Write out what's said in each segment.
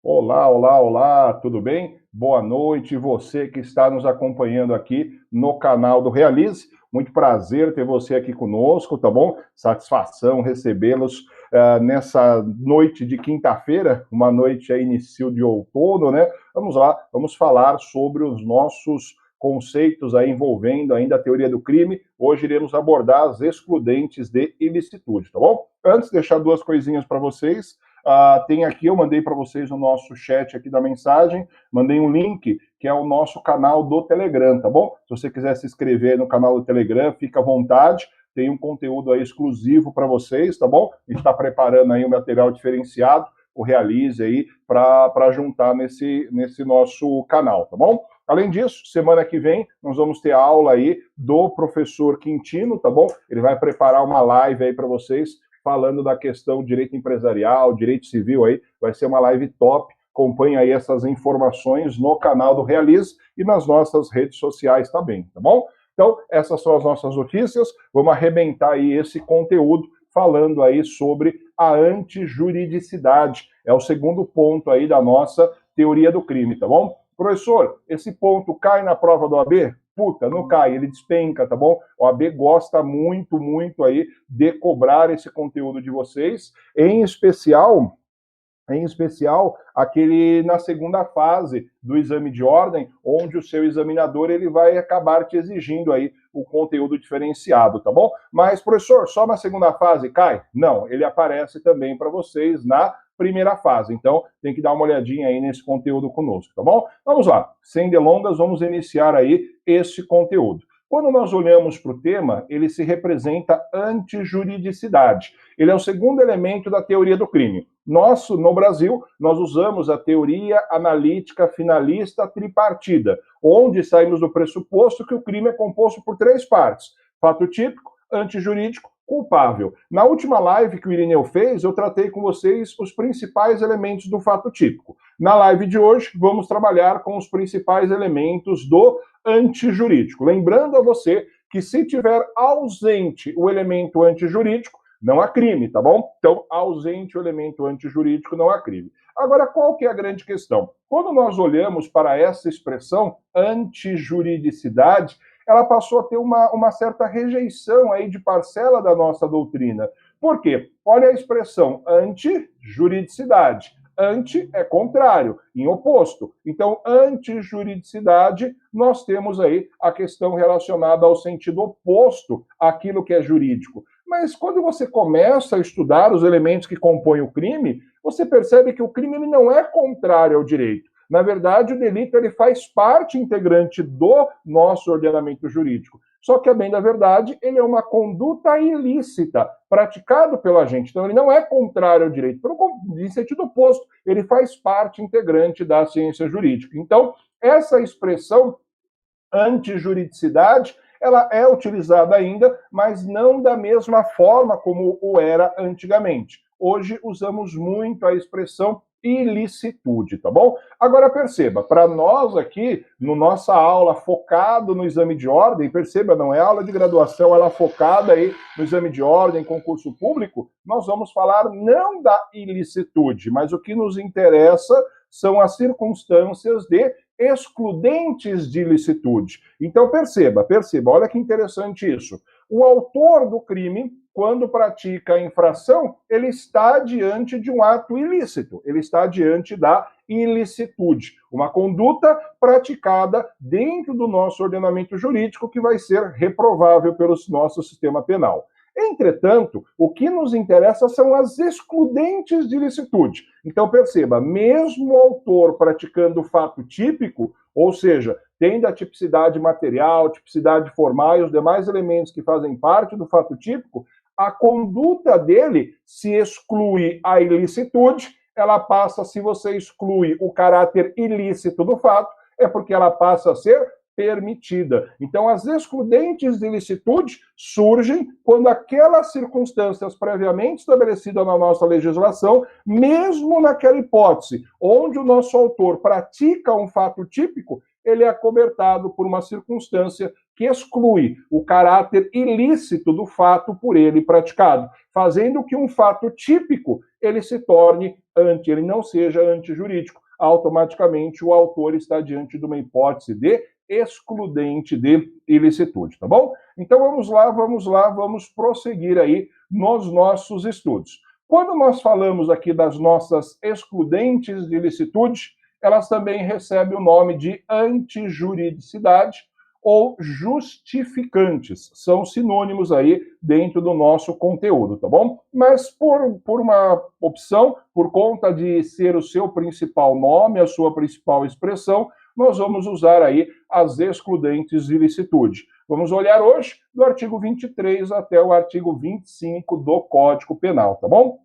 Olá, olá, olá, tudo bem? Boa noite, você que está nos acompanhando aqui no canal do Realize. Muito prazer ter você aqui conosco, tá bom? Satisfação recebê-los nessa noite de quinta-feira, uma noite aí, início de outono, né? Vamos lá, vamos falar sobre os nossos conceitos aí envolvendo ainda a teoria do crime. Hoje iremos abordar as excludentes de ilicitude, tá bom? Antes, deixar duas coisinhas para vocês. Tem aqui, eu mandei para vocês no nosso chat aqui da mensagem, mandei um link, que é o nosso canal do Telegram, tá bom? Se você quiser se inscrever no canal do Telegram, fica à vontade, tem um conteúdo aí exclusivo para vocês, tá bom? A gente está preparando aí um material diferenciado, o Realize aí, para juntar nesse nosso canal, tá bom? Além disso, semana que vem, nós vamos ter aula aí do professor Quintino, tá bom? Ele vai preparar uma live aí para vocês, falando da questão direito empresarial, direito civil aí, vai ser uma live top. Acompanhe aí essas informações no canal do Realize e nas nossas redes sociais também, tá bom? Então, essas são as nossas notícias, vamos arrebentar aí esse conteúdo falando aí sobre a antijuridicidade. É o segundo ponto aí da nossa teoria do crime, tá bom? Professor, esse ponto cai na prova do AB? Puta, não cai, ele despenca, tá bom? O AB gosta muito, muito aí de cobrar esse conteúdo de vocês, em especial aquele na segunda fase do exame de ordem, onde o seu examinador ele vai acabar te exigindo aí o conteúdo diferenciado, tá bom? Mas, professor, só na segunda fase cai? Não, ele aparece também para vocês na primeira fase. Então, tem que dar uma olhadinha aí nesse conteúdo conosco, tá bom? Vamos lá, sem delongas, vamos iniciar aí esse conteúdo. Quando nós olhamos para o tema, ele se representa antijuridicidade. Ele é o segundo elemento da teoria do crime. No Brasil, nós usamos a teoria analítica finalista tripartida, onde saímos do pressuposto que o crime é composto por três partes: fato típico, antijurídico, culpável. Na última live que o Irineu fez, eu tratei com vocês os principais elementos do fato típico. Na live de hoje, vamos trabalhar com os principais elementos do antijurídico. Lembrando a você que se tiver ausente o elemento antijurídico, não há crime, tá bom? Então, ausente o elemento antijurídico, não há crime. Agora, qual que é a grande questão? Quando nós olhamos para essa expressão antijuridicidade, ela passou a ter uma certa rejeição aí de parcela da nossa doutrina. Por quê? Olha a expressão antijuridicidade. Anti é contrário, em oposto. Então, antijuridicidade, nós temos aí a questão relacionada ao sentido oposto àquilo que é jurídico. Mas quando você começa a estudar os elementos que compõem o crime, você percebe que o crime ele não é contrário ao direito. Na verdade, o delito ele faz parte integrante do nosso ordenamento jurídico. Só que, a bem da verdade, ele é uma conduta ilícita, praticado pela gente. Então, ele não é contrário ao direito. Em sentido oposto, ele faz parte integrante da ciência jurídica. Então, essa expressão antijuridicidade, ela é utilizada ainda, mas não da mesma forma como o era antigamente. Hoje, usamos muito a expressão ilicitude, tá bom? Agora perceba, para nós aqui, no nossa aula focado no exame de ordem, perceba, não é aula de graduação, ela focada aí no exame de ordem, concurso público, nós vamos falar não da ilicitude, mas o que nos interessa são as circunstâncias de excludentes de ilicitude. Então perceba, olha que interessante isso. O autor do crime, quando pratica a infração, ele está diante de um ato ilícito, ele está diante da ilicitude, uma conduta praticada dentro do nosso ordenamento jurídico que vai ser reprovável pelo nosso sistema penal. Entretanto, o que nos interessa são as excludentes de ilicitude. Então perceba, mesmo o autor praticando o fato típico, ou seja, tendo a tipicidade material, tipicidade formal e os demais elementos que fazem parte do fato típico, a conduta dele se exclui a ilicitude, ela passa, se você exclui o caráter ilícito do fato, é porque ela passa a ser permitida. Então, as excludentes de ilicitude surgem quando aquelas circunstâncias previamente estabelecidas na nossa legislação, mesmo naquela hipótese onde o nosso autor pratica um fato típico, ele é acobertado por uma circunstância que exclui o caráter ilícito do fato por ele praticado, fazendo que um fato típico ele se torne ele não seja antijurídico. Automaticamente o autor está diante de uma hipótese de excludente de ilicitude, tá bom? Então vamos prosseguir aí nos nossos estudos. Quando nós falamos aqui das nossas excludentes de ilicitude, elas também recebem o nome de antijuridicidade ou justificantes. São sinônimos aí dentro do nosso conteúdo, tá bom? Mas por uma opção, por conta de ser o seu principal nome, a sua principal expressão, nós vamos usar aí as excludentes de ilicitude. Vamos olhar hoje do artigo 23 até o artigo 25 do Código Penal, tá bom?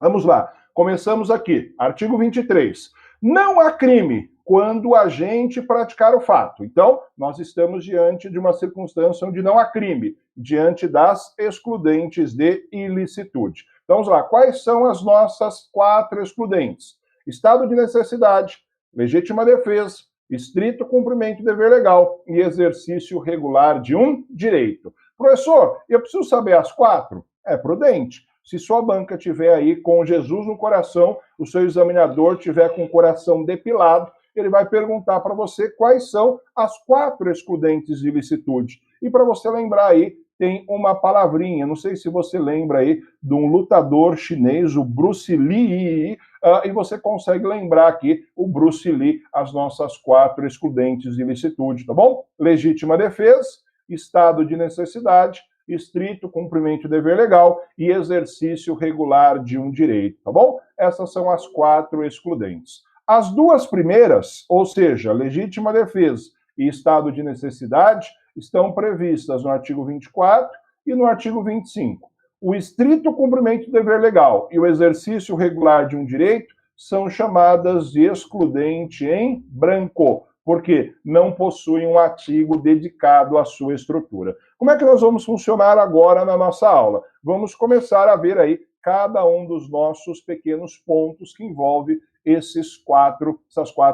Vamos lá. Começamos aqui. Artigo 23. Não há crime quando o agente praticar o fato. Então, nós estamos diante de uma circunstância onde não há crime, diante das excludentes de ilicitude. Então, vamos lá. Quais são as nossas 4 excludentes? Estado de necessidade, legítima defesa, estrito cumprimento do dever legal e exercício regular de um direito. Professor, eu preciso saber as 4? É prudente. Se sua banca tiver aí com Jesus no coração, o seu examinador tiver com o coração depilado, ele vai perguntar para você quais são as 4 excludentes de ilicitude. E para você lembrar aí, tem uma palavrinha, não sei se você lembra aí de um lutador chinês, o Bruce Lee, e você consegue lembrar aqui o Bruce Lee, as nossas 4 excludentes de ilicitude, tá bom? Legítima defesa, estado de necessidade, estrito cumprimento do dever legal e exercício regular de um direito, tá bom? Essas são as 4 excludentes. As 2 primeiras, ou seja, legítima defesa e estado de necessidade, estão previstas no artigo 24 e no artigo 25. O estrito cumprimento do dever legal e o exercício regular de um direito são chamadas de excludente em branco, porque não possuem um artigo dedicado à sua estrutura. Como é que nós vamos funcionar agora na nossa aula? Vamos começar a ver aí cada um dos nossos pequenos pontos que envolve essas 4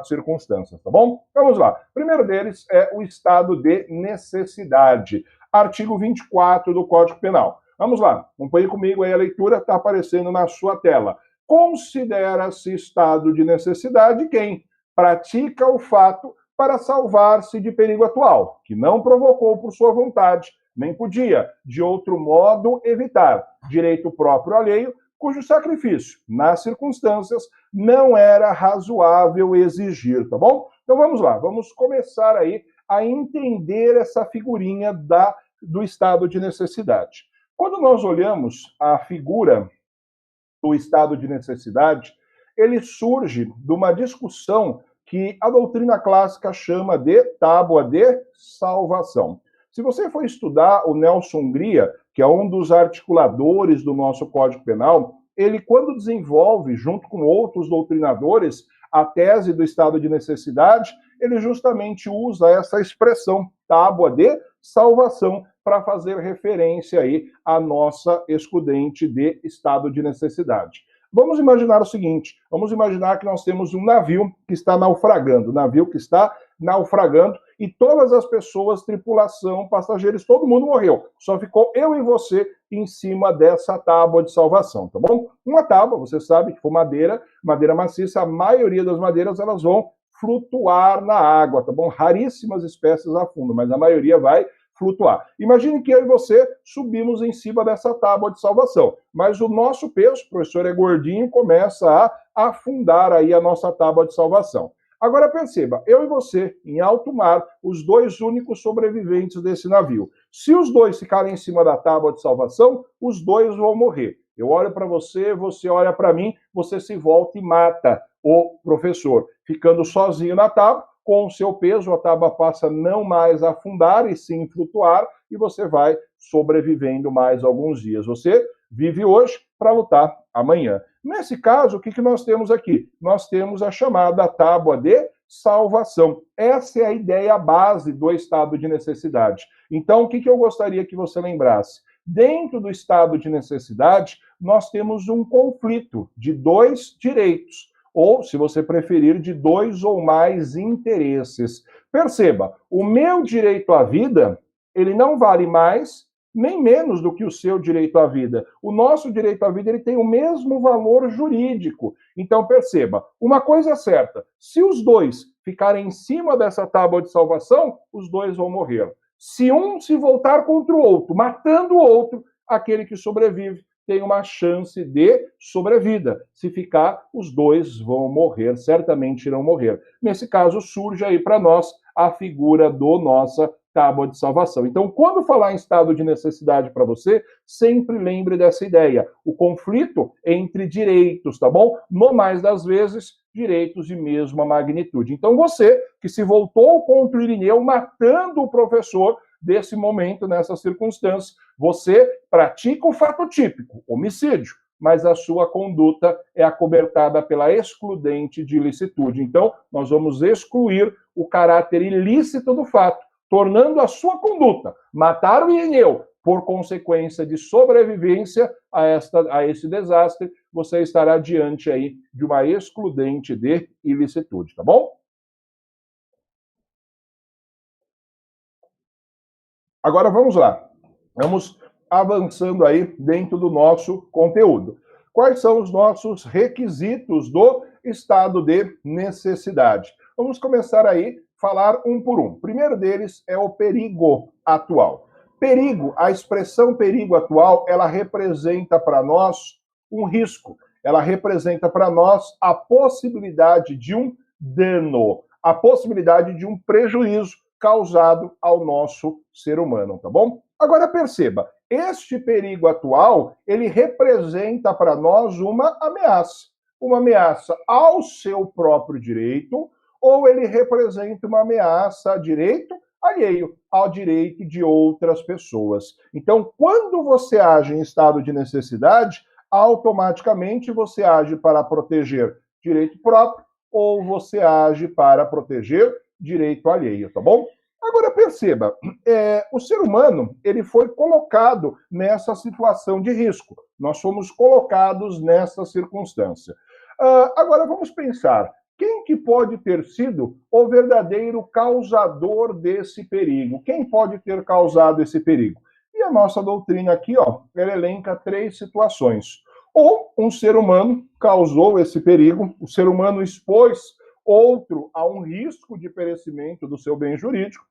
circunstâncias, tá bom? Vamos lá. O primeiro deles é o estado de necessidade. Artigo 24 do Código Penal. Vamos lá. Acompanhe comigo aí a leitura, está aparecendo na sua tela. Considera-se estado de necessidade quem pratica o fato para salvar-se de perigo atual, que não provocou por sua vontade, nem podia, de outro modo, evitar, direito próprio alheio, cujo sacrifício, nas circunstâncias, não era razoável exigir, tá bom? Então vamos lá, vamos começar aí a entender essa figurinha do estado de necessidade. Quando nós olhamos a figura do estado de necessidade, ele surge de uma discussão que a doutrina clássica chama de tábua de salvação. Se você for estudar o Nelson Hungria, que é um dos articuladores do nosso Código Penal, ele, quando desenvolve, junto com outros doutrinadores, a tese do estado de necessidade, ele justamente usa essa expressão, tábua de salvação, para fazer referência aí à nossa excludente de estado de necessidade. Vamos imaginar o seguinte, vamos imaginar que nós temos um navio que está naufragando, e todas as pessoas, tripulação, passageiros, todo mundo morreu. Só ficou eu e você em cima dessa tábua de salvação, tá bom? Uma tábua, você sabe que for madeira maciça, a maioria das madeiras elas vão flutuar na água, tá bom? Raríssimas espécies afundam, mas a maioria vai flutuar. Imagine que eu e você subimos em cima dessa tábua de salvação, mas o nosso peso, o professor é gordinho, começa a afundar aí a nossa tábua de salvação. Agora perceba, eu e você, em alto mar, os 2 únicos sobreviventes desse navio. Se os 2 ficarem em cima da tábua de salvação, os 2 vão morrer. Eu olho para você, você olha para mim, você se volta e mata o professor, ficando sozinho na tábua. Com o seu peso, a tábua passa não mais a afundar e sim flutuar, e você vai sobrevivendo mais alguns dias. Você vive hoje para lutar amanhã. Nesse caso, o que nós temos aqui? Nós temos a chamada tábua de salvação. Essa é a ideia base do estado de necessidade. Então, o que eu gostaria que você lembrasse? Dentro do estado de necessidade, nós temos um conflito de 2 direitos, ou, se você preferir, de 2 ou mais interesses. Perceba, o meu direito à vida ele não vale mais nem menos do que o seu direito à vida. O nosso direito à vida ele tem o mesmo valor jurídico. Então, perceba, uma coisa é certa, se os dois ficarem em cima dessa tábua de salvação, os dois vão morrer. Se um se voltar contra o outro, matando o outro, aquele que sobrevive tem uma chance de sobrevida. Se ficar, os dois vão morrer, certamente irão morrer. Nesse caso, surge aí para nós a figura do nossa tábua de salvação. Então, quando falar em estado de necessidade para você, sempre lembre dessa ideia. O conflito entre direitos, tá bom? No mais das vezes, direitos de mesma magnitude. Então, você que se voltou contra o Irineu, matando o professor, desse momento, nessa circunstância, você pratica o fato típico, homicídio, mas a sua conduta é acobertada pela excludente de ilicitude. Então, nós vamos excluir o caráter ilícito do fato, tornando a sua conduta, matar o Irineu, por consequência de sobrevivência a esse desastre, você estará diante aí de uma excludente de ilicitude, tá bom? Agora vamos lá. Vamos avançando aí dentro do nosso conteúdo. Quais são os nossos requisitos do estado de necessidade? Vamos começar aí falar um por um. O primeiro deles é o perigo atual. Perigo, a expressão perigo atual, ela representa para nós um risco. Ela representa para nós a possibilidade de um dano, a possibilidade de um prejuízo causado ao nosso ser humano, tá bom? Agora perceba, este perigo atual, ele representa para nós uma ameaça ao seu próprio direito, ou ele representa uma ameaça a direito alheio, ao direito de outras pessoas. Então, quando você age em estado de necessidade, automaticamente você age para proteger direito próprio ou você age para proteger direito alheio, tá bom? Agora perceba, o ser humano ele foi colocado nessa situação de risco. Nós fomos colocados nessa circunstância. Agora vamos pensar, quem que pode ter sido o verdadeiro causador desse perigo? Quem pode ter causado esse perigo? E a nossa doutrina aqui, ó, ela elenca 3 situações. Ou um ser humano causou esse perigo, o ser humano expôs outro a um risco de perecimento do seu bem jurídico.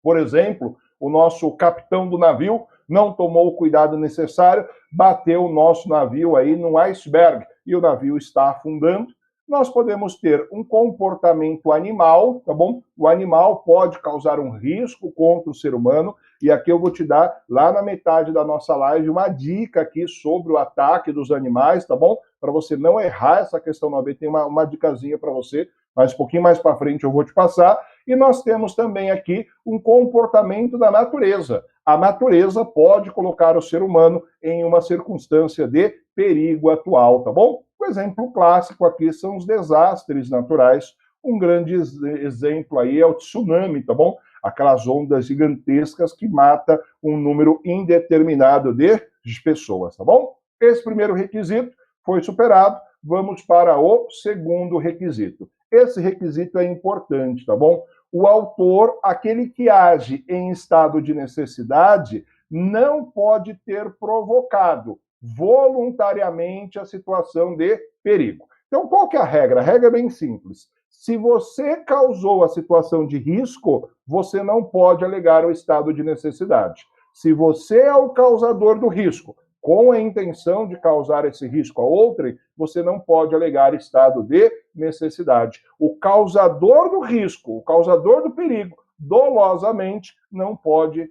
Por exemplo, o nosso capitão do navio não tomou o cuidado necessário, bateu o nosso navio aí num iceberg e o navio está afundando. Nós podemos ter um comportamento animal, tá bom? O animal pode causar um risco contra o ser humano, e aqui eu vou te dar, lá na metade da nossa live, uma dica aqui sobre o ataque dos animais, tá bom? Para você não errar essa questão na B, tem uma dicasinha para você, mas um pouquinho mais para frente eu vou te passar. E nós temos também aqui um comportamento da natureza. A natureza pode colocar o ser humano em uma circunstância de perigo atual, tá bom? O exemplo clássico aqui são os desastres naturais. Um grande exemplo aí é o tsunami, tá bom? Aquelas ondas gigantescas que matam um número indeterminado de pessoas, tá bom? Esse primeiro requisito foi superado. Vamos para o segundo requisito. Esse requisito é importante, tá bom? O autor, aquele que age em estado de necessidade, não pode ter provocado voluntariamente a situação de perigo. Então, qual que é a regra? A regra é bem simples. Se você causou a situação de risco, você não pode alegar o estado de necessidade. Se você é o causador do risco, com a intenção de causar esse risco a outrem, você não pode alegar estado de necessidade. O causador do risco, o causador do perigo, dolosamente, não pode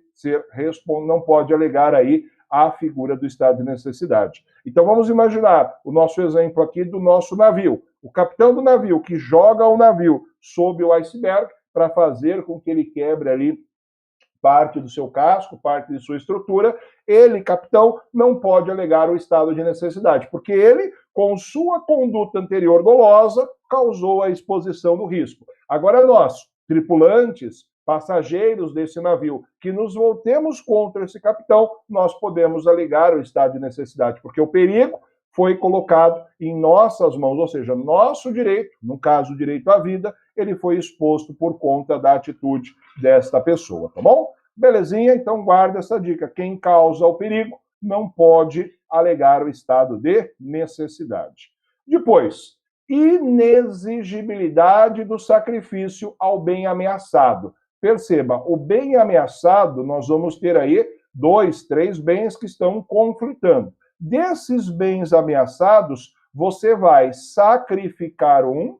alegar aí a figura do estado de necessidade. Então vamos imaginar o nosso exemplo aqui do nosso navio. O capitão do navio que joga o navio sob o iceberg para fazer com que ele quebre ali parte do seu casco, parte de sua estrutura, ele, capitão, não pode alegar o estado de necessidade, porque ele, com sua conduta anterior dolosa, causou a exposição do risco. Agora nós, tripulantes, passageiros desse navio, que nos voltemos contra esse capitão, nós podemos alegar o estado de necessidade, porque o perigo foi colocado em nossas mãos, ou seja, nosso direito, no caso o direito à vida, ele foi exposto por conta da atitude desta pessoa, tá bom? Belezinha? Então guarda essa dica. Quem causa o perigo não pode alegar o estado de necessidade. Depois, inexigibilidade do sacrifício ao bem ameaçado. Perceba, o bem ameaçado, nós vamos ter aí 2, 3 bens que estão conflitando. Desses bens ameaçados, você vai sacrificar um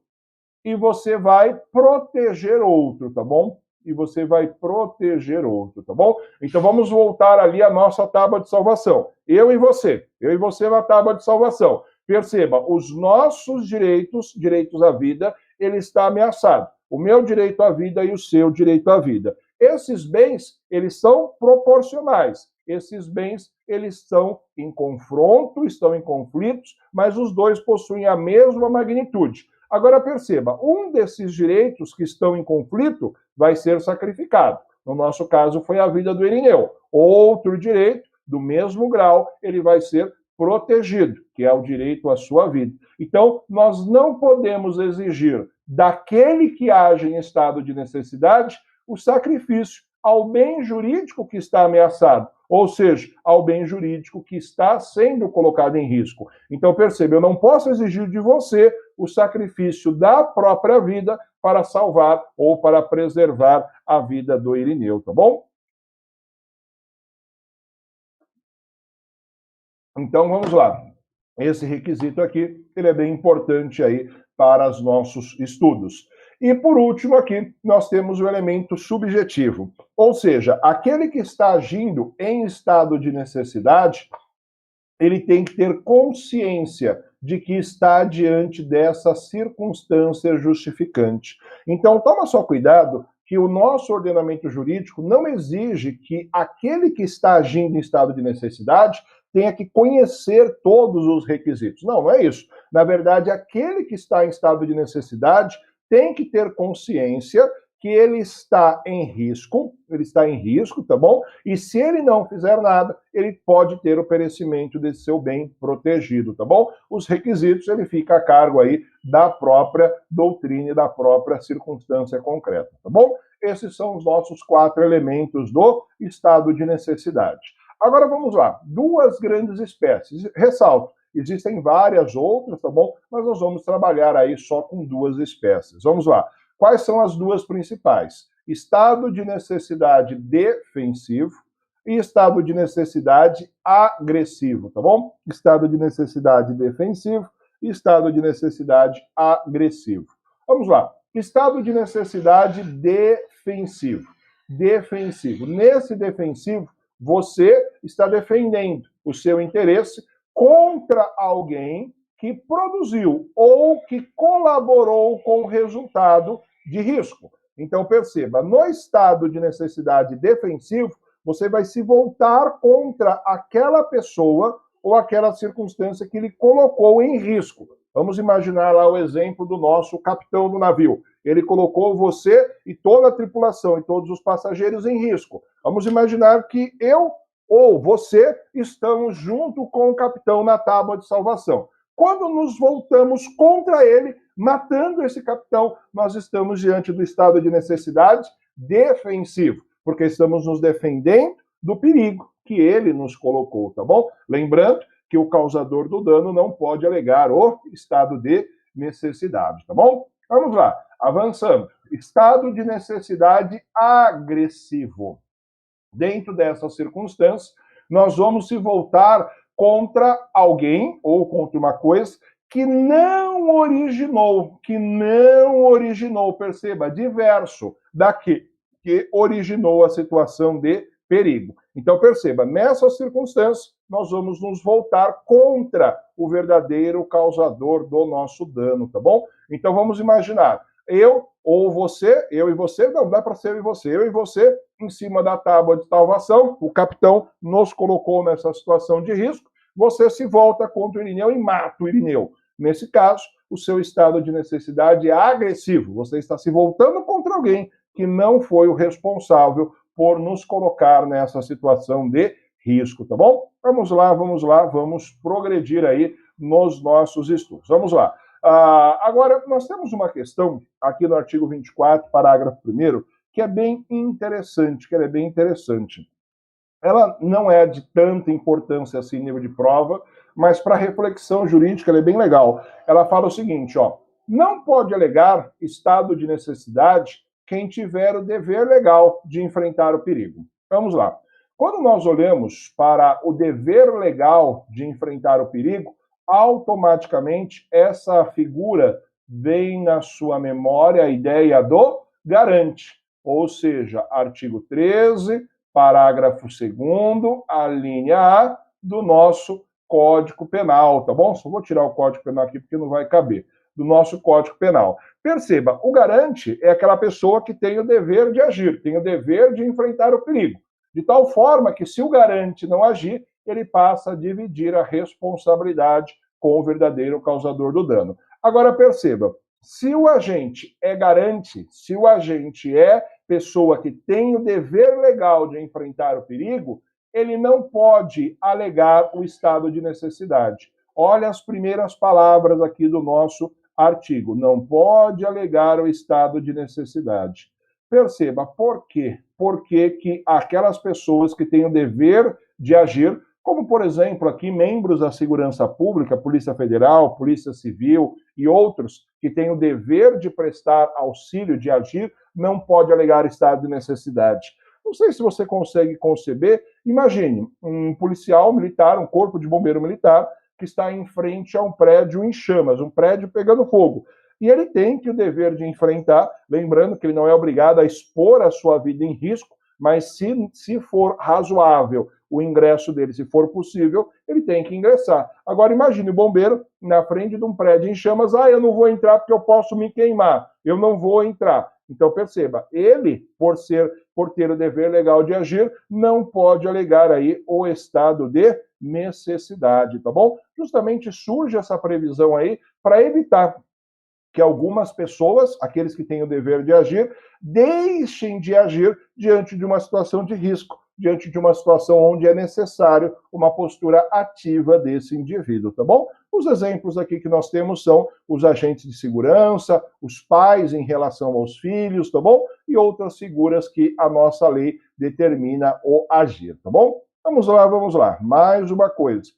e você vai proteger outro, tá bom? E você vai proteger outro, tá bom? Então vamos voltar ali à nossa tábua de salvação. Eu e você na tábua de salvação. Perceba, os nossos direitos à vida, ele está ameaçado. O meu direito à vida e o seu direito à vida. Esses bens, eles são proporcionais. Esses bens, eles estão em confronto, estão em conflitos, mas os dois possuem a mesma magnitude. Agora perceba, um desses direitos que estão em conflito vai ser sacrificado. No nosso caso foi a vida do Irineu. Outro direito, do mesmo grau, ele vai ser protegido, que é o direito à sua vida. Então, nós não podemos exigir daquele que age em estado de necessidade o sacrifício ao bem jurídico que está ameaçado, ou seja, ao bem jurídico que está sendo colocado em risco. Então, perceba, eu não posso exigir de você o sacrifício da própria vida para salvar ou para preservar a vida do Irineu, tá bom? Então, vamos lá. Esse requisito aqui, ele é bem importante aí para os nossos estudos. E, por último, aqui, nós temos o elemento subjetivo. Ou seja, aquele que está agindo em estado de necessidade, ele tem que ter consciência de que está diante dessa circunstância justificante. Então, toma só cuidado que o nosso ordenamento jurídico não exige que aquele que está agindo em estado de necessidade tenha que conhecer todos os requisitos. Não, não é isso. Na verdade, aquele que está em estado de necessidade tem que ter consciência que ele está em risco, tá bom? E se ele não fizer nada, ele pode ter o perecimento desse seu bem protegido, tá bom? Os requisitos, ele fica a cargo aí da própria doutrina e da própria circunstância concreta, tá bom? Esses são os nossos 4 elementos do estado de necessidade. Agora vamos lá, 2 grandes espécies. Ressalto, existem várias outras, tá bom? Mas nós vamos trabalhar aí só com 2 espécies. Vamos lá. Quais são as 2 principais? Estado de necessidade defensivo e estado de necessidade agressivo, tá bom? Estado de necessidade defensivo e estado de necessidade agressivo. Vamos lá. Estado de necessidade defensivo. Defensivo. Nesse defensivo, você está defendendo o seu interesse contra alguém que produziu ou que colaborou com o resultado de risco. Então, perceba, no estado de necessidade defensivo, você vai se voltar contra aquela pessoa ou aquela circunstância que lhe colocou em risco. Vamos imaginar lá o exemplo do nosso capitão do navio. Ele colocou você e toda a tripulação e todos os passageiros em risco. Vamos imaginar que eu ou você estamos junto com o capitão na tábua de salvação. Quando nos voltamos contra ele, matando esse capitão, nós estamos diante do estado de necessidade defensivo, porque estamos nos defendendo do perigo que ele nos colocou, tá bom? Lembrando que o causador do dano não pode alegar o estado de necessidade, tá bom? Vamos lá, avançando. Estado de necessidade agressivo. Dentro dessa circunstância, nós vamos se voltar contra alguém ou contra uma coisa que não originou, perceba, diverso daqui que originou a situação de perigo. Então, perceba, nessa circunstância, nós vamos nos voltar contra o verdadeiro causador do nosso dano, tá bom? Então, vamos imaginar, eu ou você, eu e você, não dá para ser eu e você, em cima da tábua de salvação, o capitão nos colocou nessa situação de risco, você se volta contra o Irineu e mata o Irineu. Nesse caso, o seu estado de necessidade é agressivo, você está se voltando contra alguém que não foi o responsável por nos colocar nessa situação de risco, tá bom? Vamos lá, vamos progredir aí nos nossos estudos. Vamos lá. Agora, nós temos uma questão aqui no artigo 24, parágrafo 1º, que é bem interessante, que ela é bem interessante. Ela não é de tanta importância assim, nível de prova, mas para reflexão jurídica ela é bem legal. Ela fala o seguinte, ó, não pode alegar estado de necessidade quem tiver o dever legal de enfrentar o perigo. Vamos lá. Quando nós olhamos para o dever legal de enfrentar o perigo, automaticamente essa figura vem na sua memória a ideia do garante, ou seja, artigo 13, parágrafo 2º, a linha A do nosso Código Penal, tá bom? Só vou tirar o Código Penal aqui porque não vai caber. Do nosso Código Penal. Perceba, o garante é aquela pessoa que tem o dever de agir, tem o dever de enfrentar o perigo. De tal forma que, se o garante não agir, ele passa a dividir a responsabilidade com o verdadeiro causador do dano. Agora, perceba, se o agente é garante, se o agente é pessoa que tem o dever legal de enfrentar o perigo, ele não pode alegar o estado de necessidade. Olha as primeiras palavras aqui do nosso artigo. Não pode alegar o estado de necessidade. Perceba, por quê? Porque aquelas pessoas que têm o dever de agir, como, por exemplo, aqui membros da segurança pública, Polícia Federal, Polícia Civil e outros que têm o dever de prestar auxílio, de agir, não pode alegar estado de necessidade. Não sei se você consegue conceber. Imagine um policial militar, um corpo de bombeiro militar, que está em frente a um prédio em chamas, um prédio pegando fogo. E ele tem que o dever de enfrentar, lembrando que ele não é obrigado a expor a sua vida em risco, mas se for razoável o ingresso dele, se for possível, ele tem que ingressar. Agora imagine o bombeiro na frente de um prédio em chamas, eu não vou entrar porque eu posso me queimar, eu não vou entrar. Então perceba, ele, por ter o dever legal de agir, não pode alegar aí o estado de necessidade, tá bom? Justamente surge essa previsão aí para evitar que algumas pessoas, aqueles que têm o dever de agir, deixem de agir diante de uma situação de risco, diante de uma situação onde é necessário uma postura ativa desse indivíduo, tá bom? Os exemplos aqui que nós temos são os agentes de segurança, os pais em relação aos filhos, tá bom? E outras figuras que a nossa lei determina o agir, tá bom? Vamos lá, vamos lá. Mais uma coisa.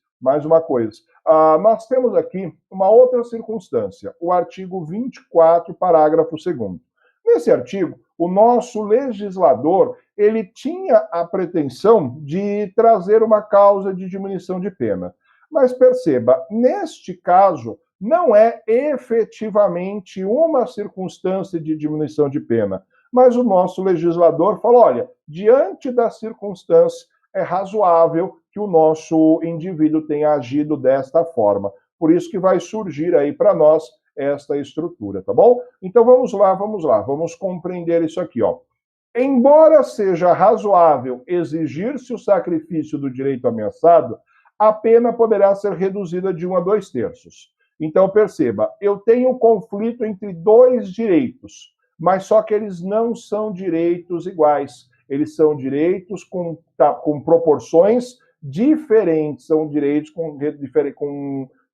Nós temos aqui uma outra circunstância, o artigo 24, parágrafo 2º. Nesse artigo, o nosso legislador, ele tinha a pretensão de trazer uma causa de diminuição de pena. Mas perceba, neste caso, não é efetivamente uma circunstância de diminuição de pena, mas o nosso legislador falou, olha, diante da circunstância, é razoável que o nosso indivíduo tenha agido desta forma. Por isso que vai surgir aí para nós esta estrutura, tá bom? Então vamos lá, vamos compreender isso aqui, ó. Embora seja razoável exigir-se o sacrifício do direito ameaçado, a pena poderá ser reduzida de 1 a 2/3. Então perceba, eu tenho conflito entre dois direitos, mas só que eles não são direitos iguais. Eles são direitos com proporções diferentes, são direitos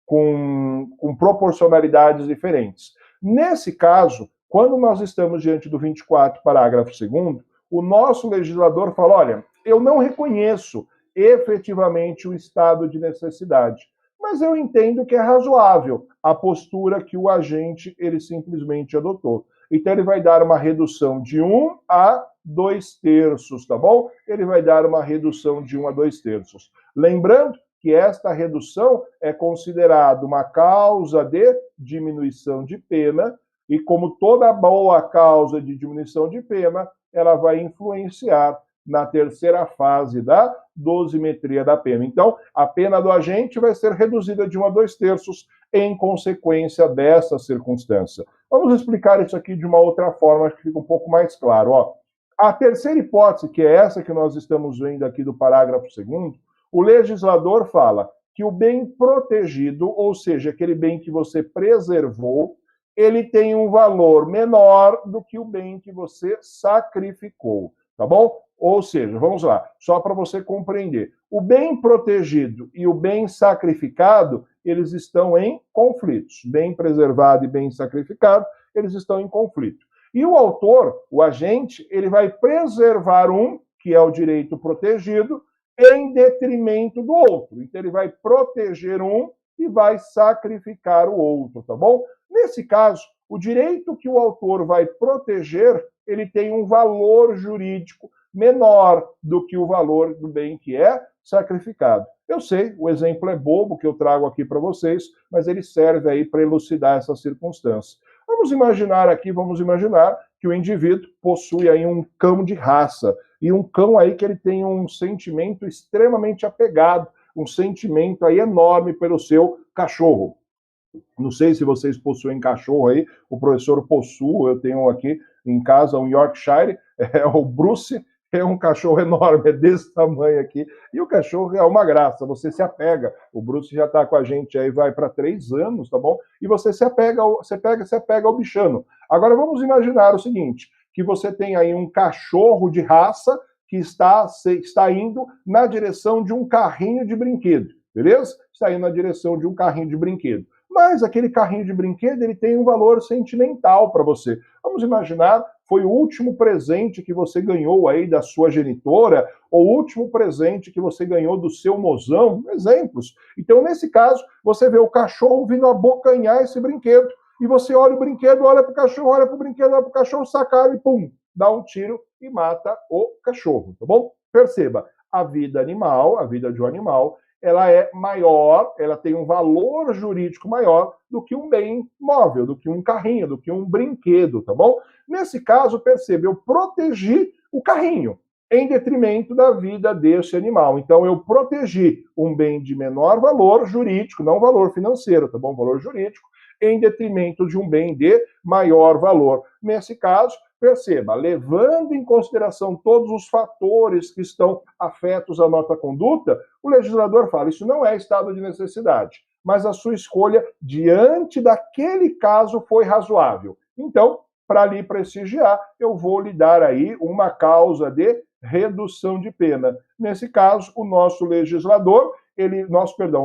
com proporcionalidades diferentes. Nesse caso, quando nós estamos diante do 24, parágrafo 2º, o nosso legislador fala, olha, eu não reconheço efetivamente o estado de necessidade, mas eu entendo que é razoável a postura que o agente ele simplesmente adotou. Então ele vai dar uma redução de 1 a 2/3, tá bom? Ele vai dar uma redução de 1 a 2/3. Lembrando que esta redução é considerada uma causa de diminuição de pena e, como toda boa causa de diminuição de pena, ela vai influenciar na terceira fase da dosimetria da pena. Então, a pena do agente vai ser reduzida de 1 a 2/3 em consequência dessa circunstância. Vamos explicar isso aqui de uma outra forma, que fica um pouco mais claro. Ó. A terceira hipótese, que é essa que nós estamos vendo aqui do parágrafo 2º, o legislador fala que o bem protegido, ou seja, aquele bem que você preservou, ele tem um valor menor do que o bem que você sacrificou, tá bom? Ou seja, vamos lá, só para você compreender. O bem protegido e o bem sacrificado, eles estão em conflitos. Bem preservado e bem sacrificado, eles estão em conflito. E o autor, o agente, ele vai preservar um, que é o direito protegido, em detrimento do outro. Então, ele vai proteger um e vai sacrificar o outro, tá bom? Nesse caso, o direito que o autor vai proteger, ele tem um valor jurídico menor do que o valor do bem que é sacrificado. Eu sei, o exemplo é bobo que eu trago aqui para vocês, mas ele serve aí para elucidar essa circunstância. Vamos imaginar que o indivíduo possui aí um cão de raça, e um cão aí que ele tem um sentimento extremamente apegado, um sentimento aí enorme pelo seu cachorro. Não sei se vocês possuem cachorro aí, o professor possui, eu tenho aqui em casa um Yorkshire, é o Bruce, é um cachorro enorme, é desse tamanho aqui, e o cachorro é uma graça, você se apega, o Bruce já está com a gente aí, vai para 3 anos, tá bom? E você se apega, se apega ao bichano. Agora vamos imaginar o seguinte, que você tem aí um cachorro de raça que está indo na direção de um carrinho de brinquedo, beleza? Está indo na direção de um carrinho de brinquedo. Mas aquele carrinho de brinquedo, ele tem um valor sentimental para você. Vamos imaginar, foi o último presente que você ganhou aí da sua genitora, ou o último presente que você ganhou do seu mozão, exemplos. Então, nesse caso, você vê o cachorro vindo abocanhar esse brinquedo, e você olha o brinquedo, olha para o cachorro, olha para o brinquedo, olha para o cachorro, sacar e pum, dá um tiro e mata o cachorro, tá bom? Perceba, a vida animal, a vida de um animal, ela é maior, ela tem um valor jurídico maior do que um bem móvel, do que um carrinho, do que um brinquedo, tá bom? Nesse caso, perceba, eu protegi o carrinho em detrimento da vida desse animal. Então, eu protegi um bem de menor valor jurídico, não valor financeiro, tá bom? Valor jurídico, em detrimento de um bem de maior valor. Nesse caso, perceba, levando em consideração todos os fatores que estão afetos à nossa conduta, o legislador fala, isso não é estado de necessidade, mas a sua escolha diante daquele caso foi razoável. Então, para lhe prestigiar, eu vou lhe dar aí uma causa de redução de pena. Nesse caso, o nosso legislador,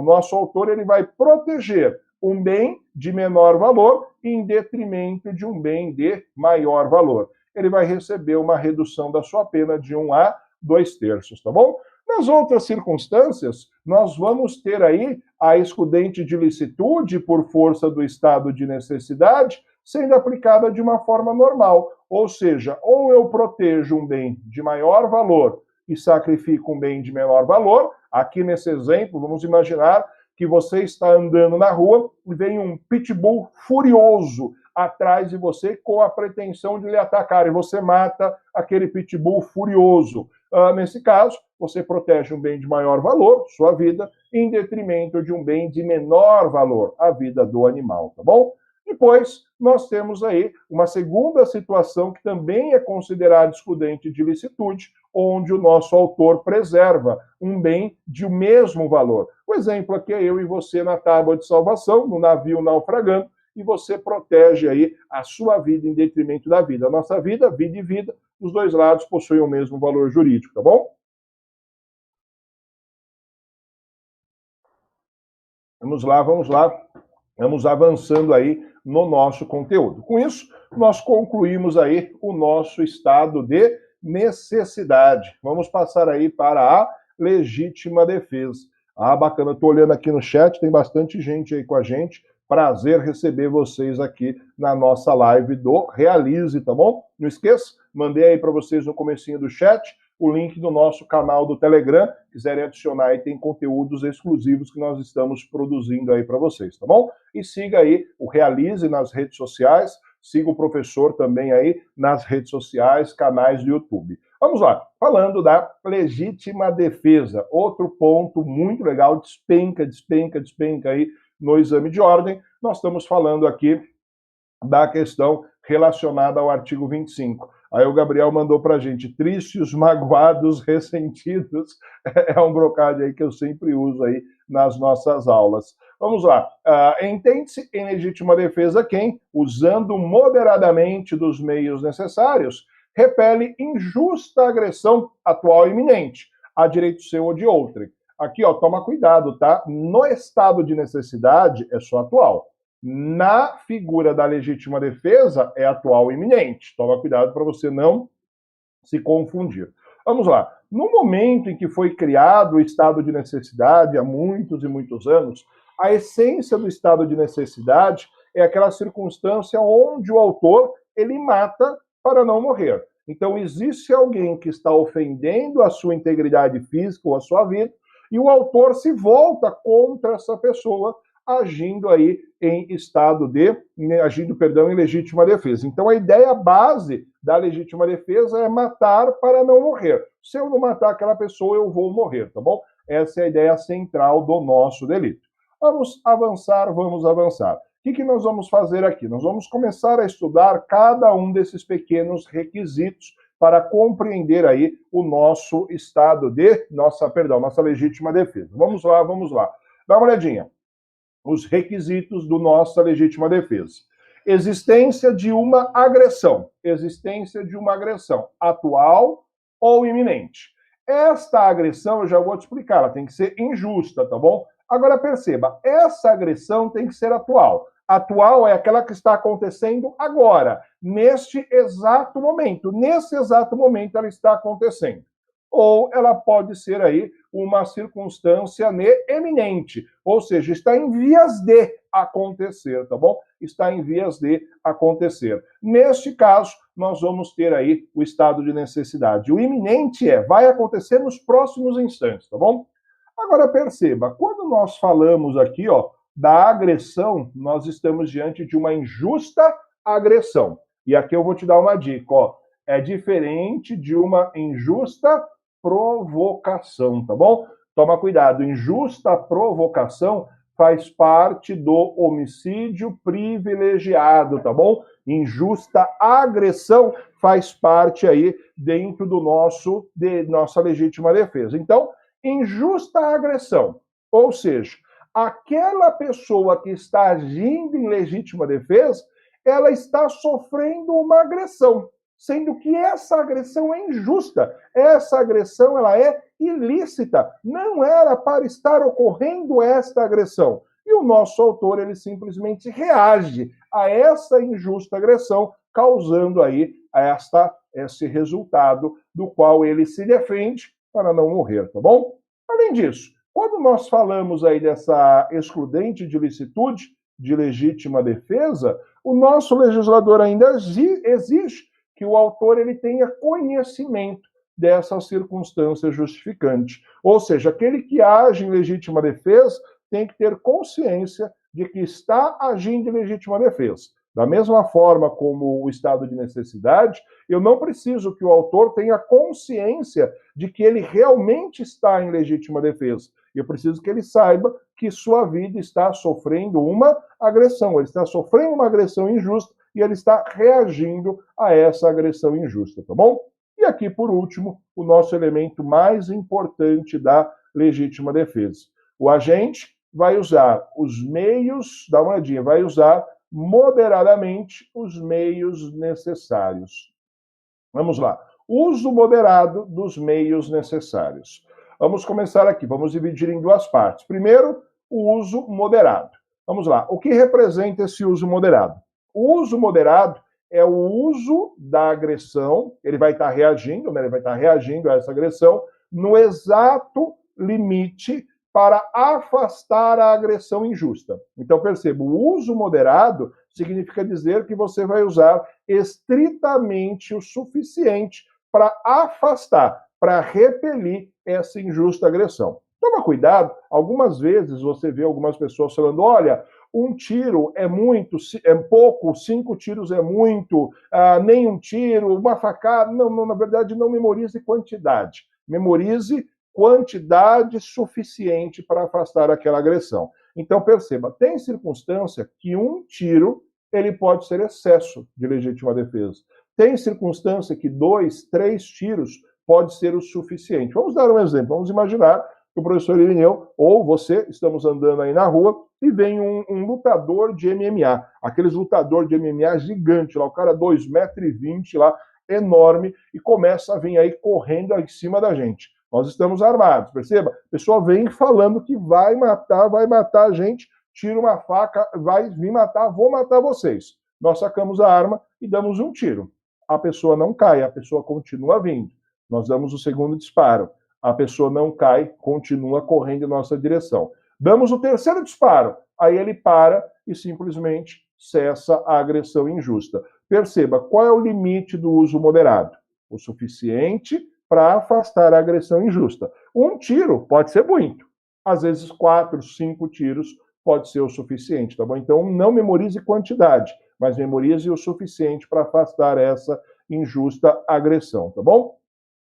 nosso autor, ele vai proteger um bem de menor valor em detrimento de um bem de maior valor. Ele vai receber uma redução da sua pena de 1 a 2/3, tá bom? Nas outras circunstâncias, nós vamos ter aí a excludente de licitude por força do estado de necessidade sendo aplicada de uma forma normal. Ou seja, ou eu protejo um bem de maior valor e sacrifico um bem de menor valor. Aqui nesse exemplo, vamos imaginar que você está andando na rua e vem um pitbull furioso atrás de você com a pretensão de lhe atacar e você mata aquele pitbull furioso. Nesse caso, você protege um bem de maior valor, sua vida, em detrimento de um bem de menor valor, a vida do animal, tá bom? Depois, nós temos aí uma segunda situação que também é considerada excludente de licitude, onde o nosso autor preserva um bem de o mesmo valor. O exemplo aqui é eu e você na tábua de salvação, no navio naufragando, e você protege aí a sua vida em detrimento da vida. A nossa vida, vida e vida, os dois lados possuem o mesmo valor jurídico, tá bom? Vamos lá, vamos lá. Vamos avançando aí no nosso conteúdo. Com isso, nós concluímos aí o nosso estado de necessidade. Vamos passar aí para a legítima defesa. Bacana, estou olhando aqui no chat, tem bastante gente aí com a gente. Prazer receber vocês aqui na nossa live do Realize, tá bom? Não esqueça, mandei aí para vocês no comecinho do chat o link do nosso canal do Telegram, quiserem adicionar aí, tem conteúdos exclusivos que nós estamos produzindo aí para vocês, tá bom? E siga aí o Realize nas redes sociais, siga o professor também aí nas redes sociais, canais do YouTube. Vamos lá, falando da legítima defesa, outro ponto muito legal, despenca aí no exame de ordem, nós estamos falando aqui da questão relacionada ao artigo 25. Aí o Gabriel mandou para a gente, tristes, magoados, ressentidos, é um brocádio aí que eu sempre uso aí nas nossas aulas. Vamos lá, entende-se em legítima defesa quem, usando moderadamente dos meios necessários, repele injusta agressão atual e iminente, a direito seu ou de outrem. Aqui, ó, toma cuidado, tá? No estado de necessidade é só atual. Na figura da legítima defesa, é atual e iminente. Toma cuidado para você não se confundir. Vamos lá. No momento em que foi criado o estado de necessidade, há muitos e muitos anos, a essência do estado de necessidade é aquela circunstância onde o autor ele mata para não morrer. Então, existe alguém que está ofendendo a sua integridade física ou a sua vida, e o autor se volta contra essa pessoa, agindo aí em legítima defesa. Então, a ideia base da legítima defesa é matar para não morrer. Se eu não matar aquela pessoa, eu vou morrer, tá bom? Essa é a ideia central do nosso delito. Vamos avançar, vamos avançar. O que nós vamos fazer aqui? Nós vamos começar a estudar cada um desses pequenos requisitos para compreender aí o nosso estado de, nossa legítima defesa. Vamos lá, vamos lá. Dá uma olhadinha. Os requisitos do nossa legítima defesa. Existência de uma agressão. Existência de uma agressão atual ou iminente. Esta agressão, eu já vou te explicar, ela tem que ser injusta, tá bom? Agora perceba, essa agressão tem que ser atual. Atual é aquela que está acontecendo agora, neste exato momento. Nesse exato momento ela está acontecendo. Ou ela pode ser aí uma circunstância eminente, ou seja, está em vias de acontecer, tá bom? Está em vias de acontecer. Neste caso, nós vamos ter aí o estado de necessidade. O iminente vai acontecer nos próximos instantes, tá bom? Agora perceba, quando nós falamos aqui, ó, da agressão, nós estamos diante de uma injusta agressão. E aqui eu vou te dar uma dica, ó, é diferente de uma injusta provocação, tá bom? Toma cuidado, injusta provocação faz parte do homicídio privilegiado, tá bom? Injusta agressão faz parte aí dentro do nossa legítima defesa. Então, injusta agressão, ou seja, aquela pessoa que está agindo em legítima defesa, ela está sofrendo uma agressão, sendo que essa agressão é injusta, essa agressão ela é ilícita, não era para estar ocorrendo esta agressão. E o nosso autor, ele simplesmente reage a essa injusta agressão, causando aí esse resultado do qual ele se defende para não morrer, tá bom? Além disso, quando nós falamos aí dessa excludente de licitude, de legítima defesa, o nosso legislador ainda exige que o autor ele tenha conhecimento dessa circunstância justificante. Ou seja, aquele que age em legítima defesa tem que ter consciência de que está agindo em legítima defesa. Da mesma forma como o estado de necessidade, eu não preciso que o autor tenha consciência de que ele realmente está em legítima defesa. Eu preciso que ele saiba que sua vida está sofrendo uma agressão. Ele está sofrendo uma agressão injusta e ele está reagindo a essa agressão injusta, tá bom? E aqui, por último, o nosso elemento mais importante da legítima defesa. O agente vai usar os meios, dá uma olhadinha, vai usar moderadamente os meios necessários. Vamos lá. Uso moderado dos meios necessários. Vamos começar aqui, vamos dividir em duas partes. Primeiro, o uso moderado. Vamos lá. O que representa esse uso moderado? O uso moderado é o uso da agressão, ele vai estar reagindo, né? Ele vai estar reagindo a essa agressão no exato limite para afastar a agressão injusta. Então, perceba, o uso moderado significa dizer que você vai usar estritamente o suficiente para afastar, para repelir essa injusta agressão. Toma cuidado, algumas vezes você vê algumas pessoas falando, olha, um tiro é muito, é pouco, 5 tiros é muito, nem um tiro, uma facada. Não, na verdade, não memorize quantidade. Memorize quantidade suficiente para afastar aquela agressão. Então, perceba, tem circunstância que um tiro ele pode ser excesso de legítima defesa. Tem circunstância que 2, 3 tiros pode ser o suficiente. Vamos dar um exemplo. Vamos imaginar que o professor Irineu ou você, estamos andando aí na rua e vem um lutador de MMA. Aqueles lutador de MMA gigante lá, o cara 2,20 m lá, enorme, e começa a vir aí correndo em cima da gente. Nós estamos armados, perceba? A pessoa vem falando que vai matar a gente, tira uma faca, vai vir matar, vou matar vocês. Nós sacamos a arma e damos um tiro. A pessoa não cai, a pessoa continua vindo. Nós damos o segundo disparo. A pessoa não cai, continua correndo em nossa direção. Damos o terceiro disparo. Aí ele para e simplesmente cessa a agressão injusta. Perceba, qual é o limite do uso moderado? O suficiente para afastar a agressão injusta. Um tiro pode ser muito. Às vezes 4, 5 tiros pode ser o suficiente, tá bom? Então não memorize quantidade, mas memorize o suficiente para afastar essa injusta agressão, tá bom?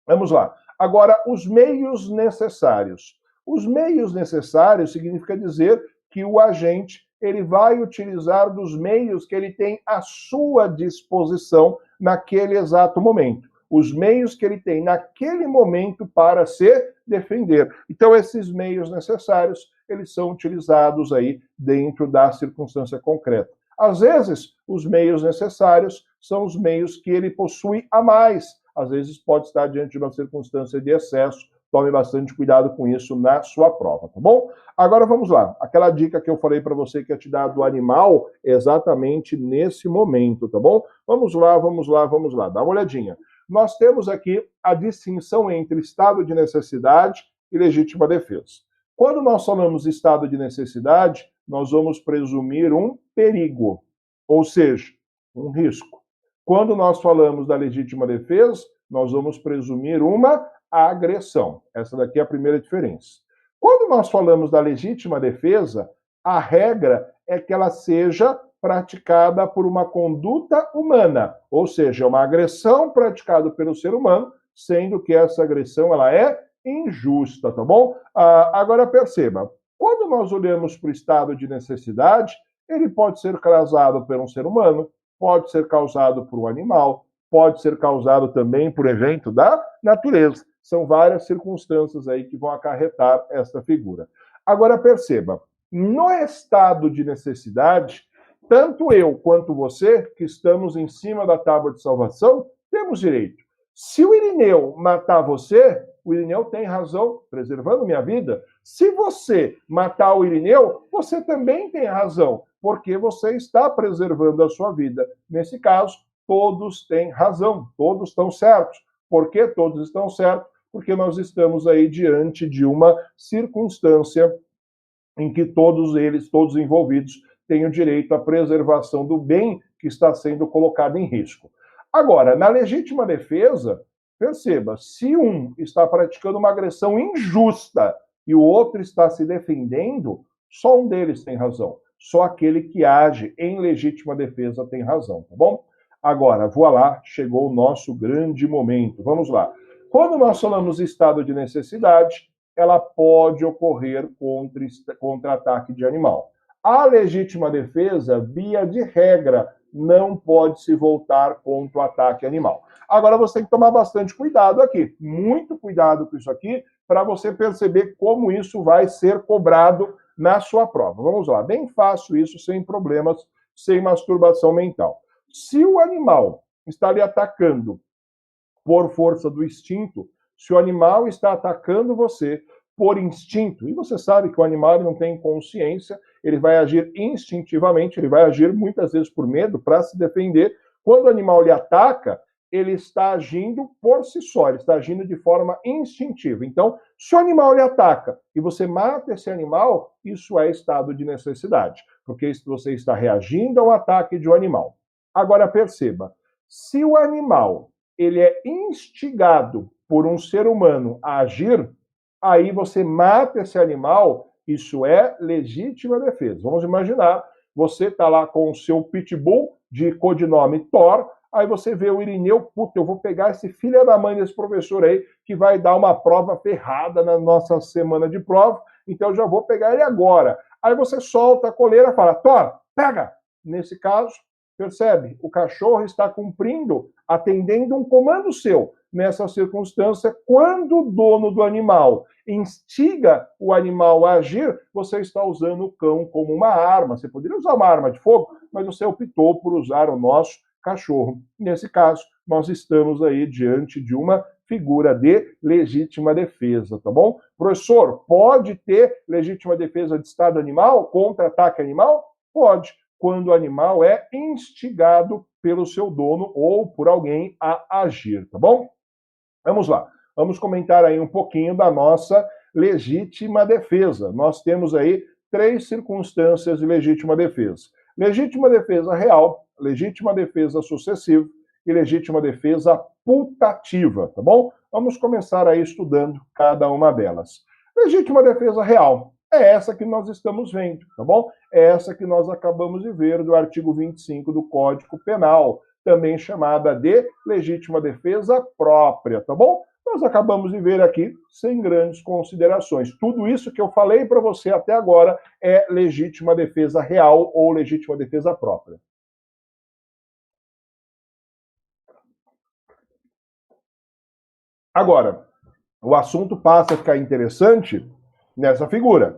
Vamos lá. Agora, os meios necessários. Os meios necessários significa dizer que o agente ele vai utilizar dos meios que ele tem à sua disposição naquele exato momento. Os meios que ele tem naquele momento para se defender. Então, esses meios necessários, eles são utilizados aí dentro da circunstância concreta. Às vezes, os meios necessários são os meios que ele possui a mais. Às vezes, pode estar diante de uma circunstância de excesso. Tome bastante cuidado com isso na sua prova, tá bom? Agora vamos lá. Aquela dica que eu falei para você que ia te dar do animal exatamente nesse momento, tá bom? Vamos lá, vamos lá, vamos lá. Dá uma olhadinha. Nós temos aqui a distinção entre estado de necessidade e legítima defesa. Quando nós falamos de estado de necessidade, nós vamos presumir um perigo, ou seja, um risco. Quando nós falamos da legítima defesa, nós vamos presumir uma agressão. Essa daqui é a primeira diferença. Quando nós falamos da legítima defesa, a regra é que ela seja praticada por uma conduta humana, ou seja, uma agressão praticada pelo ser humano, sendo que essa agressão ela é injusta, tá bom? Agora perceba, quando nós olhamos para o estado de necessidade, ele pode ser causado por um ser humano, pode ser causado por um animal, pode ser causado também por evento da natureza. São várias circunstâncias aí que vão acarretar esta figura. Agora perceba, no estado de necessidade, tanto eu quanto você, que estamos em cima da tábua de salvação, temos direito. Se o Irineu matar você, o Irineu tem razão, preservando minha vida. Se você matar o Irineu, você também tem razão, porque você está preservando a sua vida. Nesse caso, todos têm razão, todos estão certos. Por que todos estão certos? Porque nós estamos aí diante de uma circunstância em que todos eles, todos envolvidos, têm o direito à preservação do bem que está sendo colocado em risco. Agora, na legítima defesa, perceba, se um está praticando uma agressão injusta e o outro está se defendendo, só um deles tem razão. Só aquele que age em legítima defesa tem razão, tá bom? Agora, voilá, chegou o nosso grande momento. Vamos lá. Quando nós falamos de estado de necessidade, ela pode ocorrer contra ataque de animal. A legítima defesa, via de regra, não pode se voltar contra o ataque animal. Agora você tem que tomar bastante cuidado aqui, muito cuidado com isso aqui, para você perceber como isso vai ser cobrado na sua prova. Vamos lá, bem fácil isso, sem problemas, sem masturbação mental. Se o animal está lhe atacando por força do instinto, se o animal está atacando você por instinto, e você sabe que o animal não tem consciência, ele vai agir instintivamente, ele vai agir muitas vezes por medo, para se defender. Quando o animal lhe ataca, ele está agindo por si só, ele está agindo de forma instintiva. Então, se o animal lhe ataca e você mata esse animal, isso é estado de necessidade, porque você está reagindo ao ataque de um animal. Agora perceba, se o animal ele é instigado por um ser humano a agir, aí você mata esse animal, isso é legítima defesa. Vamos imaginar, você está lá com o seu pitbull de codinome Thor, aí você vê o Irineu, puta, eu vou pegar esse filho da mãe desse professor aí, que vai dar uma prova ferrada na nossa semana de prova, então eu já vou pegar ele agora. Aí você solta a coleira e fala, Thor, pega! Nesse caso, percebe? O cachorro está cumprindo, atendendo um comando seu. Nessa circunstância, quando o dono do animal instiga o animal a agir, você está usando o cão como uma arma. Você poderia usar uma arma de fogo, mas você optou por usar o nosso cachorro. Nesse caso, nós estamos aí diante de uma figura de legítima defesa, tá bom? Professor, pode ter legítima defesa de estado animal, contra-ataque animal? Pode, quando o animal é instigado pelo seu dono ou por alguém a agir, tá bom? Vamos lá, vamos comentar aí um pouquinho da nossa legítima defesa. Nós temos aí 3 circunstâncias de legítima defesa. Legítima defesa real, legítima defesa sucessiva e legítima defesa putativa, tá bom? Vamos começar aí estudando cada uma delas. Legítima defesa real é essa que nós estamos vendo, tá bom? É essa que nós acabamos de ver do artigo 25 do Código Penal, também chamada de legítima defesa própria, tá bom? Nós acabamos de ver aqui sem grandes considerações. Tudo isso que eu falei para você até agora é legítima defesa real ou legítima defesa própria. Agora, o assunto passa a ficar interessante nessa figura.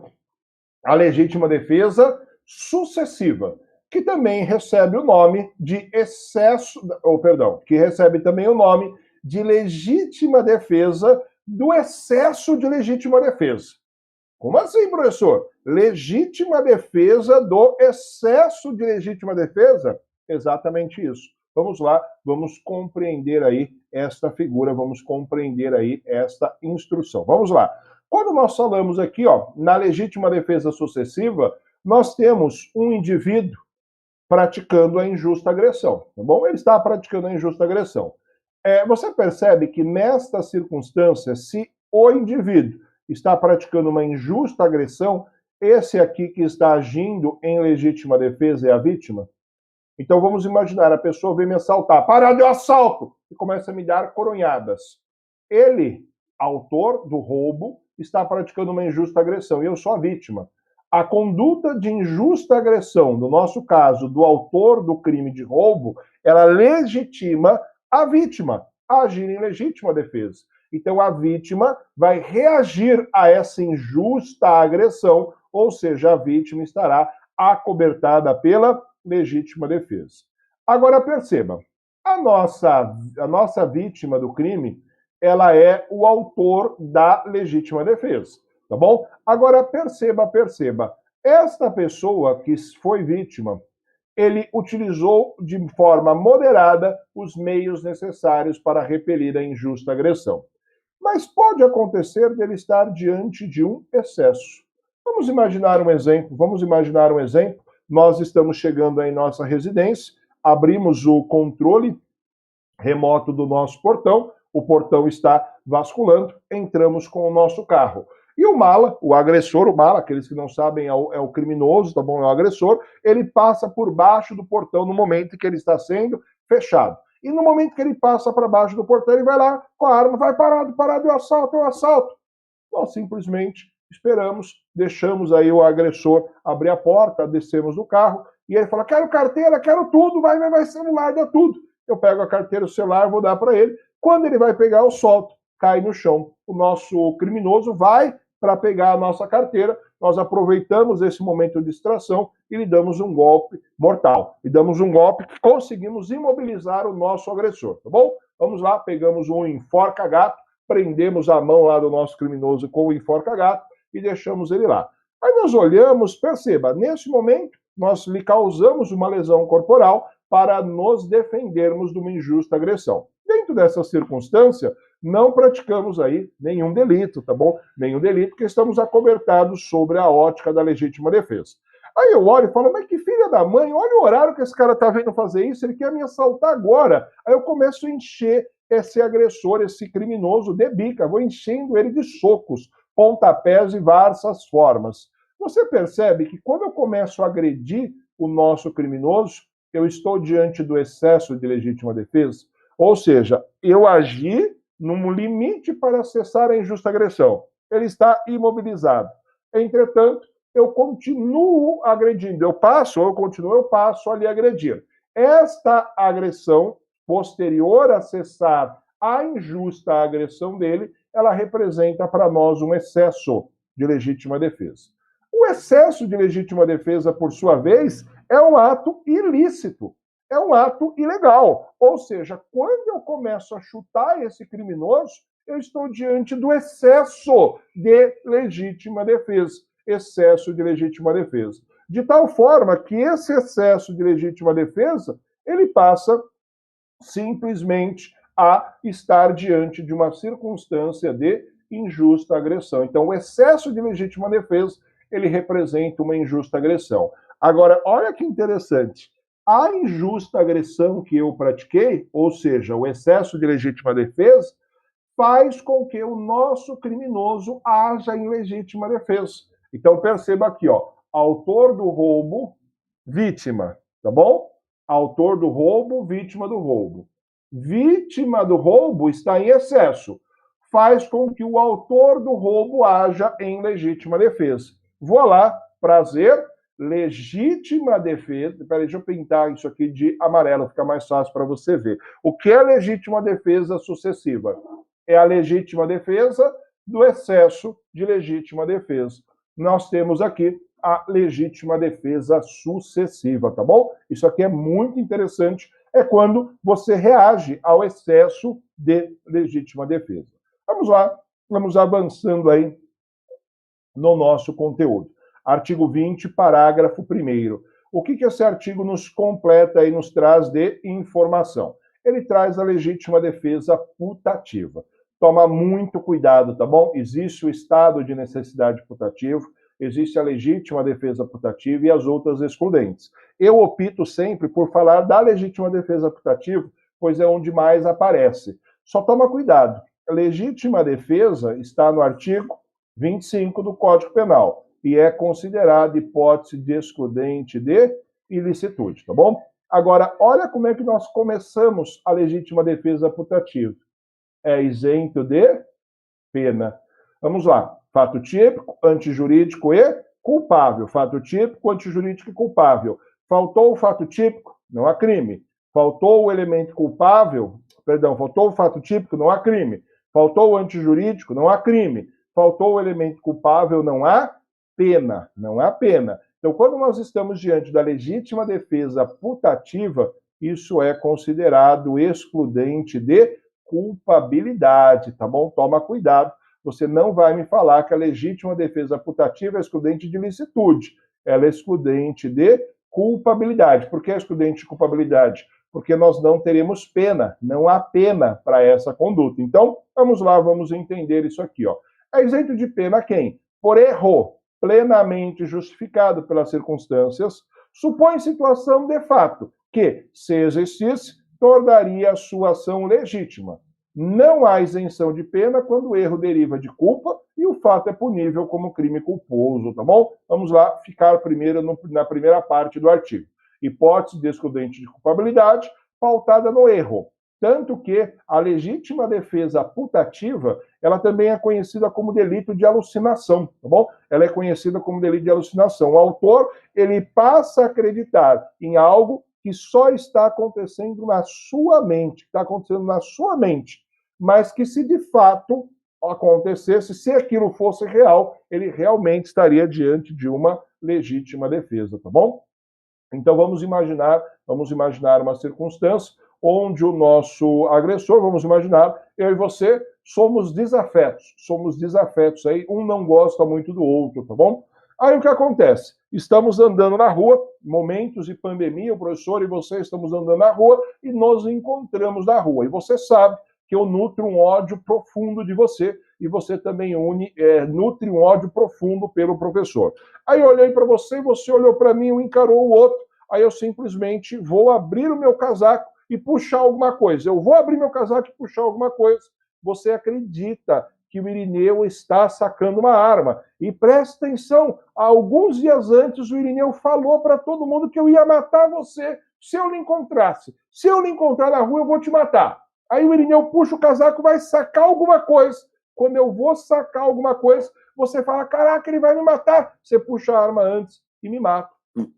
A legítima defesa sucessiva, que também recebe o nome de excesso, ou perdão, que recebe também o nome de legítima defesa do excesso de legítima defesa. Como assim, professor? Legítima defesa do excesso de legítima defesa? Exatamente isso. Vamos lá, vamos compreender aí esta figura, vamos compreender aí esta instrução. Vamos lá. Quando nós falamos aqui, ó, na legítima defesa sucessiva, nós temos um indivíduo praticando a injusta agressão, tá bom? Ele está praticando a injusta agressão. Você percebe que nesta circunstância, se o indivíduo está praticando uma injusta agressão, esse aqui que está agindo em legítima defesa é a vítima? Então vamos imaginar, a pessoa vem me assaltar, para de assalto, e começa a me dar coronhadas. Ele, autor do roubo, está praticando uma injusta agressão, e eu sou a vítima. A conduta de injusta agressão, no nosso caso, do autor do crime de roubo, ela legitima a vítima a agir em legítima defesa. Então a vítima vai reagir a essa injusta agressão, ou seja, a vítima estará acobertada pela legítima defesa. Agora perceba, a nossa vítima do crime, ela é o autor da legítima defesa, tá bom? Agora perceba, esta pessoa que foi vítima, ele utilizou de forma moderada os meios necessários para repelir a injusta agressão. Mas pode acontecer dele estar diante de um excesso. Vamos imaginar um exemplo. Nós estamos chegando aí em nossa residência, abrimos o controle remoto do nosso portão, o portão está vasculando, entramos com o nosso carro. E o mala, o agressor, aqueles que não sabem, é o criminoso, tá bom? É o agressor, ele passa por baixo do portão no momento que ele está sendo fechado. E no momento que ele passa para baixo do portão, ele vai lá com a arma, vai parado, é o assalto. Nós simplesmente esperamos, deixamos aí o agressor abrir a porta, descemos do carro, e ele fala, quero carteira, quero tudo, vai celular, dá tudo. Eu pego a carteira, o celular, vou dar para ele. Quando ele vai pegar, eu solto, cai no chão. O nosso criminoso vai para pegar a nossa carteira, nós aproveitamos esse momento de distração e lhe damos um golpe mortal. E damos um golpe que conseguimos imobilizar o nosso agressor, tá bom? Vamos lá, pegamos um enforca-gato, prendemos a mão lá do nosso criminoso com o enforca-gato e deixamos ele lá. Aí nós olhamos, perceba, nesse momento, nós lhe causamos uma lesão corporal para nos defendermos de uma injusta agressão. Dentro dessa circunstância, não praticamos aí nenhum delito, tá bom? Nenhum delito, porque estamos acobertados sobre a ótica da legítima defesa. Aí eu olho e falo, mas que filha da mãe, olha o horário que esse cara tá vendo fazer isso, ele quer me assaltar agora. Aí eu começo a encher esse agressor, esse criminoso de bica, vou enchendo ele de socos, pontapés e várias formas. Você percebe que quando eu começo a agredir o nosso criminoso, eu estou diante do excesso de legítima defesa? Ou seja, eu agi num limite para cessar a injusta agressão. Ele está imobilizado. Entretanto, eu continuo agredindo. Eu passo ali a agredir. Esta agressão, posterior a cessar a injusta agressão dele, ela representa para nós um excesso de legítima defesa. O excesso de legítima defesa, por sua vez, é um ato ilícito. é um ato ilegal. Ou seja, quando eu começo a chutar esse criminoso, eu estou diante do excesso de legítima defesa. Excesso de legítima defesa. De tal forma que esse excesso de legítima defesa, ele passa simplesmente a estar diante de uma circunstância de injusta agressão. Então, o excesso de legítima defesa, ele representa uma injusta agressão. Agora, olha que interessante. A injusta agressão que eu pratiquei, ou seja, o excesso de legítima defesa, faz com que o nosso criminoso haja em legítima defesa. Então, perceba aqui, ó, autor do roubo, vítima, tá bom? Autor do roubo, vítima do roubo. Vítima do roubo está em excesso. Faz com que o autor do roubo haja em legítima defesa. Vou lá, prazer, legítima defesa. Peraí, deixa eu pintar isso aqui de amarelo, fica mais fácil para você ver. O que é legítima defesa sucessiva? É a legítima defesa do excesso de legítima defesa. Nós temos aqui a legítima defesa sucessiva, tá bom? Isso aqui é muito interessante, é quando você reage ao excesso de legítima defesa. Vamos lá, vamos avançando aí no nosso conteúdo. Artigo 20, parágrafo 1º. O que esse artigo nos completa e nos traz de informação? Ele traz a legítima defesa putativa. Toma muito cuidado, tá bom? Existe o estado de necessidade putativo, existe a legítima defesa putativa e as outras excludentes. Eu opto sempre por falar da legítima defesa putativa, pois é onde mais aparece. Só toma cuidado. A legítima defesa está no artigo 25 do Código Penal e é considerada hipótese de excludente de ilicitude, tá bom? Agora, olha como é que nós começamos a legítima defesa putativa. É isento de pena. Vamos lá. Fato típico, antijurídico e culpável. Fato típico, antijurídico e culpável. Faltou o fato típico, não há crime. Faltou o elemento culpável, faltou o fato típico, não há crime. Faltou o antijurídico, não há crime. Faltou o elemento culpável, não há pena. Não há pena. Então, quando nós estamos diante da legítima defesa putativa, isso é considerado excludente de culpabilidade, tá bom? Toma cuidado. Você não vai me falar que a legítima defesa putativa é excludente de licitude. Ela é excludente de culpabilidade. Por que é excludente de culpabilidade? Porque nós não teremos pena. Não há pena para essa conduta. Então, vamos lá, vamos entender isso aqui, ó. É isento de pena quem? Por erro plenamente justificado pelas circunstâncias, supõe situação de fato que, se existisse, tornaria a sua ação legítima. Não há isenção de pena quando o erro deriva de culpa e o fato é punível como crime culposo, tá bom? Vamos lá, ficar primeiro na primeira parte do artigo. Hipótese de excludente de culpabilidade pautada no erro. Tanto que a legítima defesa putativa, ela também é conhecida como delito de alucinação, tá bom? Ela é conhecida como delito de alucinação. O autor, ele passa a acreditar em algo que só está acontecendo na sua mente, mas que se de fato acontecesse, se aquilo fosse real, ele realmente estaria diante de uma legítima defesa, tá bom? Então vamos imaginar uma circunstância onde o nosso agressor, vamos imaginar, eu e você somos desafetos aí, um não gosta muito do outro, tá bom? Aí o que acontece? Estamos andando na rua, momentos de pandemia, o professor e você estamos andando na rua e nos encontramos na rua. E você sabe que eu nutro um ódio profundo de você e você também nutre um ódio profundo pelo professor. Aí eu olhei para você, você olhou para mim, um encarou o outro, aí eu simplesmente vou abrir o meu casaco e puxar alguma coisa. Eu vou abrir meu casaco e puxar alguma coisa. Você acredita que o Irineu está sacando uma arma. E presta atenção, alguns dias antes o Irineu falou para todo mundo que eu ia matar você se eu lhe encontrasse. Se eu lhe encontrar na rua, eu vou te matar. Aí o Irineu puxa o casaco, vai sacar alguma coisa. Quando eu vou sacar alguma coisa, você fala, caraca, ele vai me matar. Você puxa a arma antes e me mata.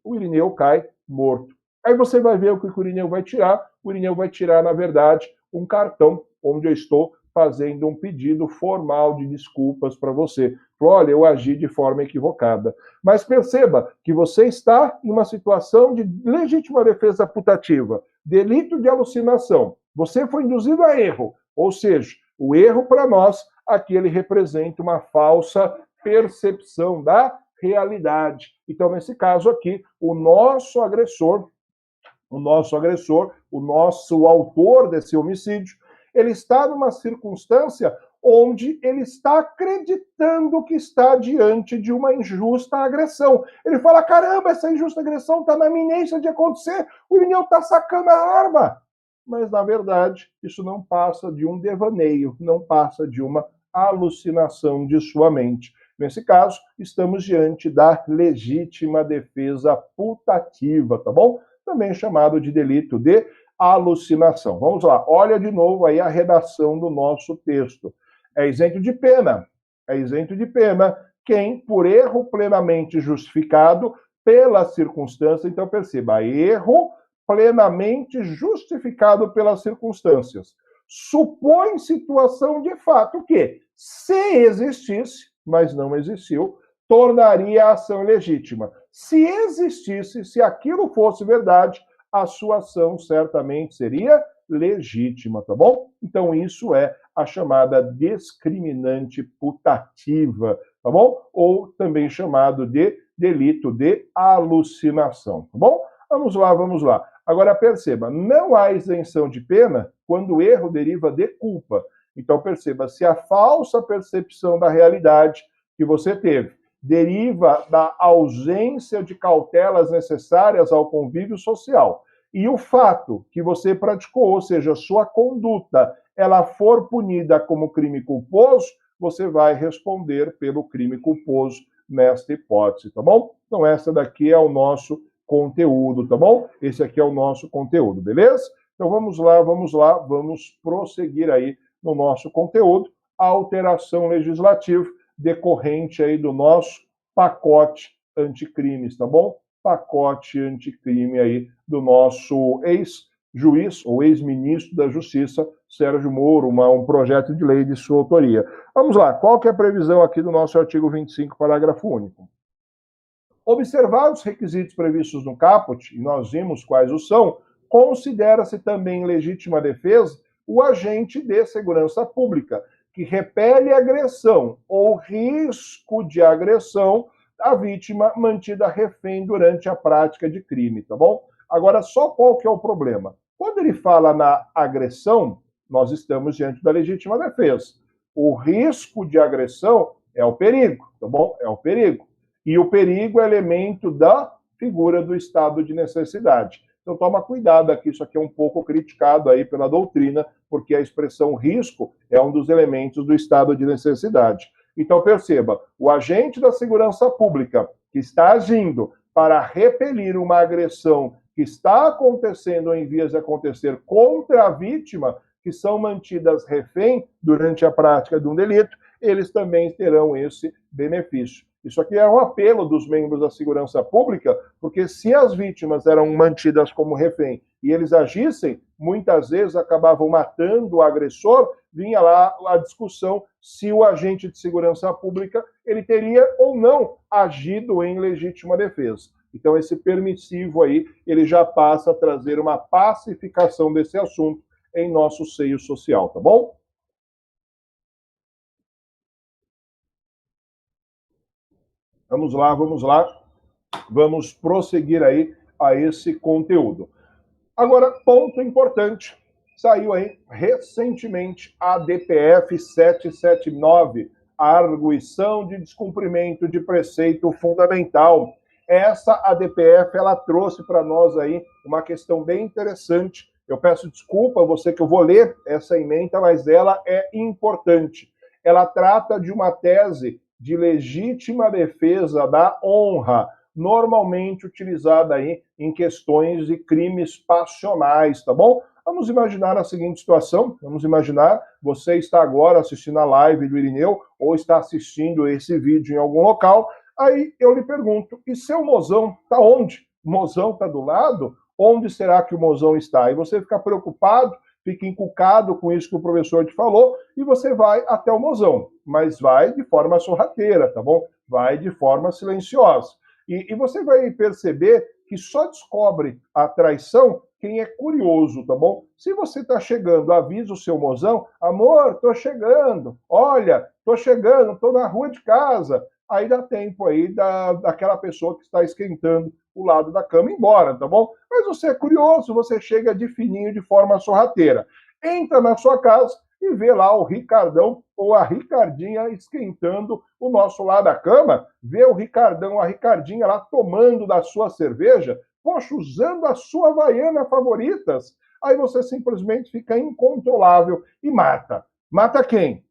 O Irineu cai morto. Aí você vai ver o que o Irineu vai tirar. O Irineu vai tirar, na verdade, um cartão onde eu estou fazendo um pedido formal de desculpas para você. Olha, eu agi de forma equivocada. Mas perceba que você está em uma situação de legítima defesa putativa, delito de alucinação. Você foi induzido a erro, ou seja, o erro para nós, aqui ele representa uma falsa percepção da realidade. Então, nesse caso aqui, o nosso agressor, o nosso autor desse homicídio, ele está numa circunstância onde ele está acreditando que está diante de uma injusta agressão. Ele fala, caramba, essa injusta agressão está na iminência de acontecer, o Irineu está sacando a arma. Mas, na verdade, isso não passa de um devaneio, não passa de uma alucinação de sua mente. Nesse caso, estamos diante da legítima defesa putativa, tá bom? Também chamado de delito de alucinação. Vamos lá, olha de novo aí a redação do nosso texto. É isento de pena. É isento de pena quem, por erro plenamente justificado pela circunstância, então perceba, erro plenamente justificado pelas circunstâncias. Supõe situação de fato que, se existisse, mas não existiu, tornaria a ação legítima. Se existisse, se aquilo fosse verdade, a sua ação certamente seria legítima, tá bom? Então isso é a chamada discriminante putativa, tá bom? Ou também chamado de delito de alucinação, tá bom? Vamos lá, vamos lá. Agora perceba, não há isenção de pena quando o erro deriva de culpa. Então perceba, se a falsa percepção da realidade que você teve deriva da ausência de cautelas necessárias ao convívio social, e o fato que você praticou, ou seja, sua conduta, ela for punida como crime culposo, você vai responder pelo crime culposo nesta hipótese, tá bom? Então essa daqui é o nosso conteúdo, tá bom? Esse aqui é o nosso conteúdo, beleza? Então vamos lá, vamos prosseguir aí no nosso conteúdo, a alteração legislativa decorrente aí do nosso pacote anticrimes, tá bom? Pacote anticrime aí do nosso ex-juiz ou ex-ministro da Justiça, Sérgio Moro, um projeto de lei de sua autoria. Vamos lá, qual que é a previsão aqui do nosso artigo 25, parágrafo único? Observados os requisitos previstos no caput, e nós vimos quais os são, considera-se também legítima defesa o agente de segurança pública, que repele agressão ou risco de agressão à vítima mantida refém durante a prática de crime, tá bom? Agora, só qual que é o problema? Quando ele fala na agressão, nós estamos diante da legítima defesa. O risco de agressão é o perigo, tá bom? É o perigo. E o perigo é elemento da figura do estado de necessidade. Então toma cuidado aqui, isso aqui é um pouco criticado aí pela doutrina, porque a expressão risco é um dos elementos do estado de necessidade. Então perceba, o agente da segurança pública que está agindo para repelir uma agressão que está acontecendo ou em vias de acontecer contra a vítima, que são mantidas refém durante a prática de um delito, eles também terão esse benefício. Isso aqui é um apelo dos membros da segurança pública, porque se as vítimas eram mantidas como refém e eles agissem, muitas vezes acabavam matando o agressor, vinha lá a discussão se o agente de segurança pública ele teria ou não agido em legítima defesa. Então esse permissivo aí, ele já passa a trazer uma pacificação desse assunto em nosso seio social, tá bom? Vamos lá, vamos prosseguir aí a esse conteúdo. Agora, ponto importante, saiu aí recentemente a DPF 779, a arguição de descumprimento de preceito fundamental. Essa ADPF, ela trouxe para nós aí uma questão bem interessante. Eu peço desculpa a você que eu vou ler essa ementa, mas ela é importante. Ela trata de uma tese de legítima defesa da honra, normalmente utilizada aí em questões de crimes passionais, tá bom? Vamos imaginar a seguinte situação, vamos imaginar, você está agora assistindo a live do Irineu, ou está assistindo esse vídeo em algum local, aí eu lhe pergunto, e seu mozão está onde? O mozão está do lado? Onde será que o mozão está? E você fica preocupado fica encucado com isso que o professor te falou e você vai até o mozão, mas vai de forma sorrateira, tá bom? Vai de forma silenciosa. E você vai perceber que só descobre a traição quem é curioso, tá bom? Se você está chegando, avisa o seu mozão, amor, tô chegando, olha, tô chegando, tô na rua de casa. Aí dá tempo aí daquela pessoa que está esquentando o lado da cama ir embora, tá bom? Mas você é curioso, você chega de fininho, de forma sorrateira. Entra na sua casa e vê lá o Ricardão ou a Ricardinha esquentando o nosso lado da cama, vê o Ricardão, a Ricardinha lá tomando da sua cerveja, poxa, usando a sua Havaiana favoritas, aí você simplesmente fica incontrolável e mata. Mata quem?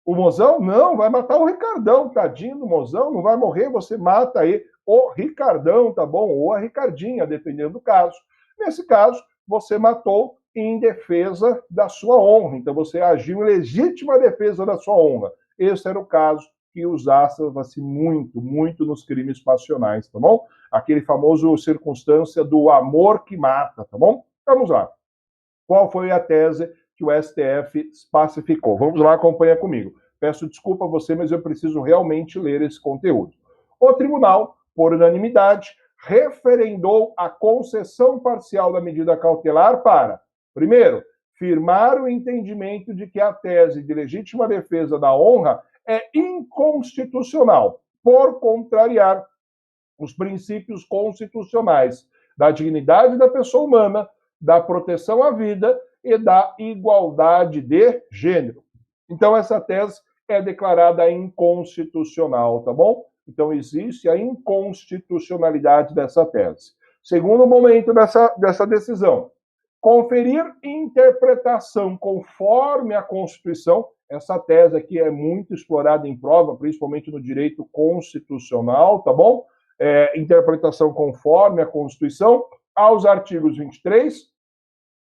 O mozão? Não, vai matar o Ricardão, tadinho do mozão, não vai morrer, você mata aí o Ricardão, tá bom? Ou a Ricardinha, dependendo do caso. Nesse caso, você matou em defesa da sua honra, então você agiu em legítima defesa da sua honra. Esse era o caso que usava-se muito nos crimes passionais, tá bom? Aquele famoso circunstância do amor que mata, tá bom? Vamos lá. Qual foi a tese que o STF pacificou? Vamos lá, acompanha comigo. Peço desculpa a você, mas eu preciso realmente ler esse conteúdo. O tribunal, por unanimidade, referendou a concessão parcial da medida cautelar para, primeiro, firmar o entendimento de que a tese de legítima defesa da honra é inconstitucional, por contrariar os princípios constitucionais da dignidade da pessoa humana, da proteção à vida e da igualdade de gênero. Então, essa tese é declarada inconstitucional, tá bom? Então, existe a inconstitucionalidade dessa tese. Segundo momento dessa decisão, conferir interpretação conforme a Constituição. Essa tese aqui é muito explorada em prova, principalmente no direito constitucional, tá bom? Interpretação conforme a Constituição, aos artigos 23,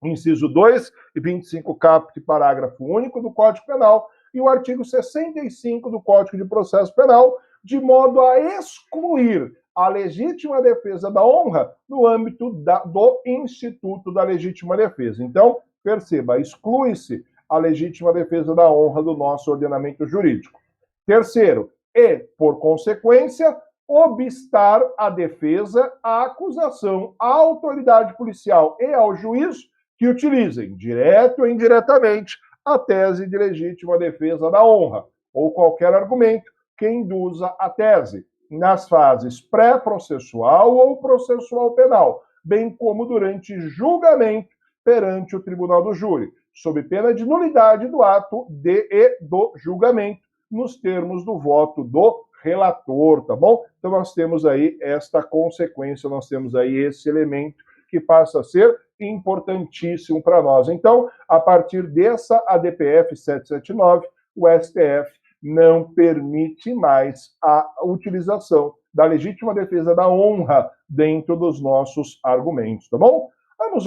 inciso 2 e 25 caput, parágrafo único do Código Penal, e o artigo 65 do Código de Processo Penal, de modo a excluir a legítima defesa da honra no âmbito do Instituto da Legítima Defesa. Então, perceba, exclui-se a legítima defesa da honra do nosso ordenamento jurídico. Terceiro, e, por consequência, obstar à defesa, à acusação, à autoridade policial e ao juiz que utilizem, direto ou indiretamente, a tese de legítima defesa da honra, ou qualquer argumento que induza a tese, nas fases pré-processual ou processual penal, bem como durante julgamento perante o tribunal do júri, sob pena de nulidade do ato e do julgamento, nos termos do voto do relator, tá bom? Então nós temos aí esta consequência, nós temos aí esse elemento que passa a ser importantíssimo para nós. Então, a partir dessa ADPF 779, o STF não permite mais a utilização da legítima defesa da honra dentro dos nossos argumentos, tá bom? Vamos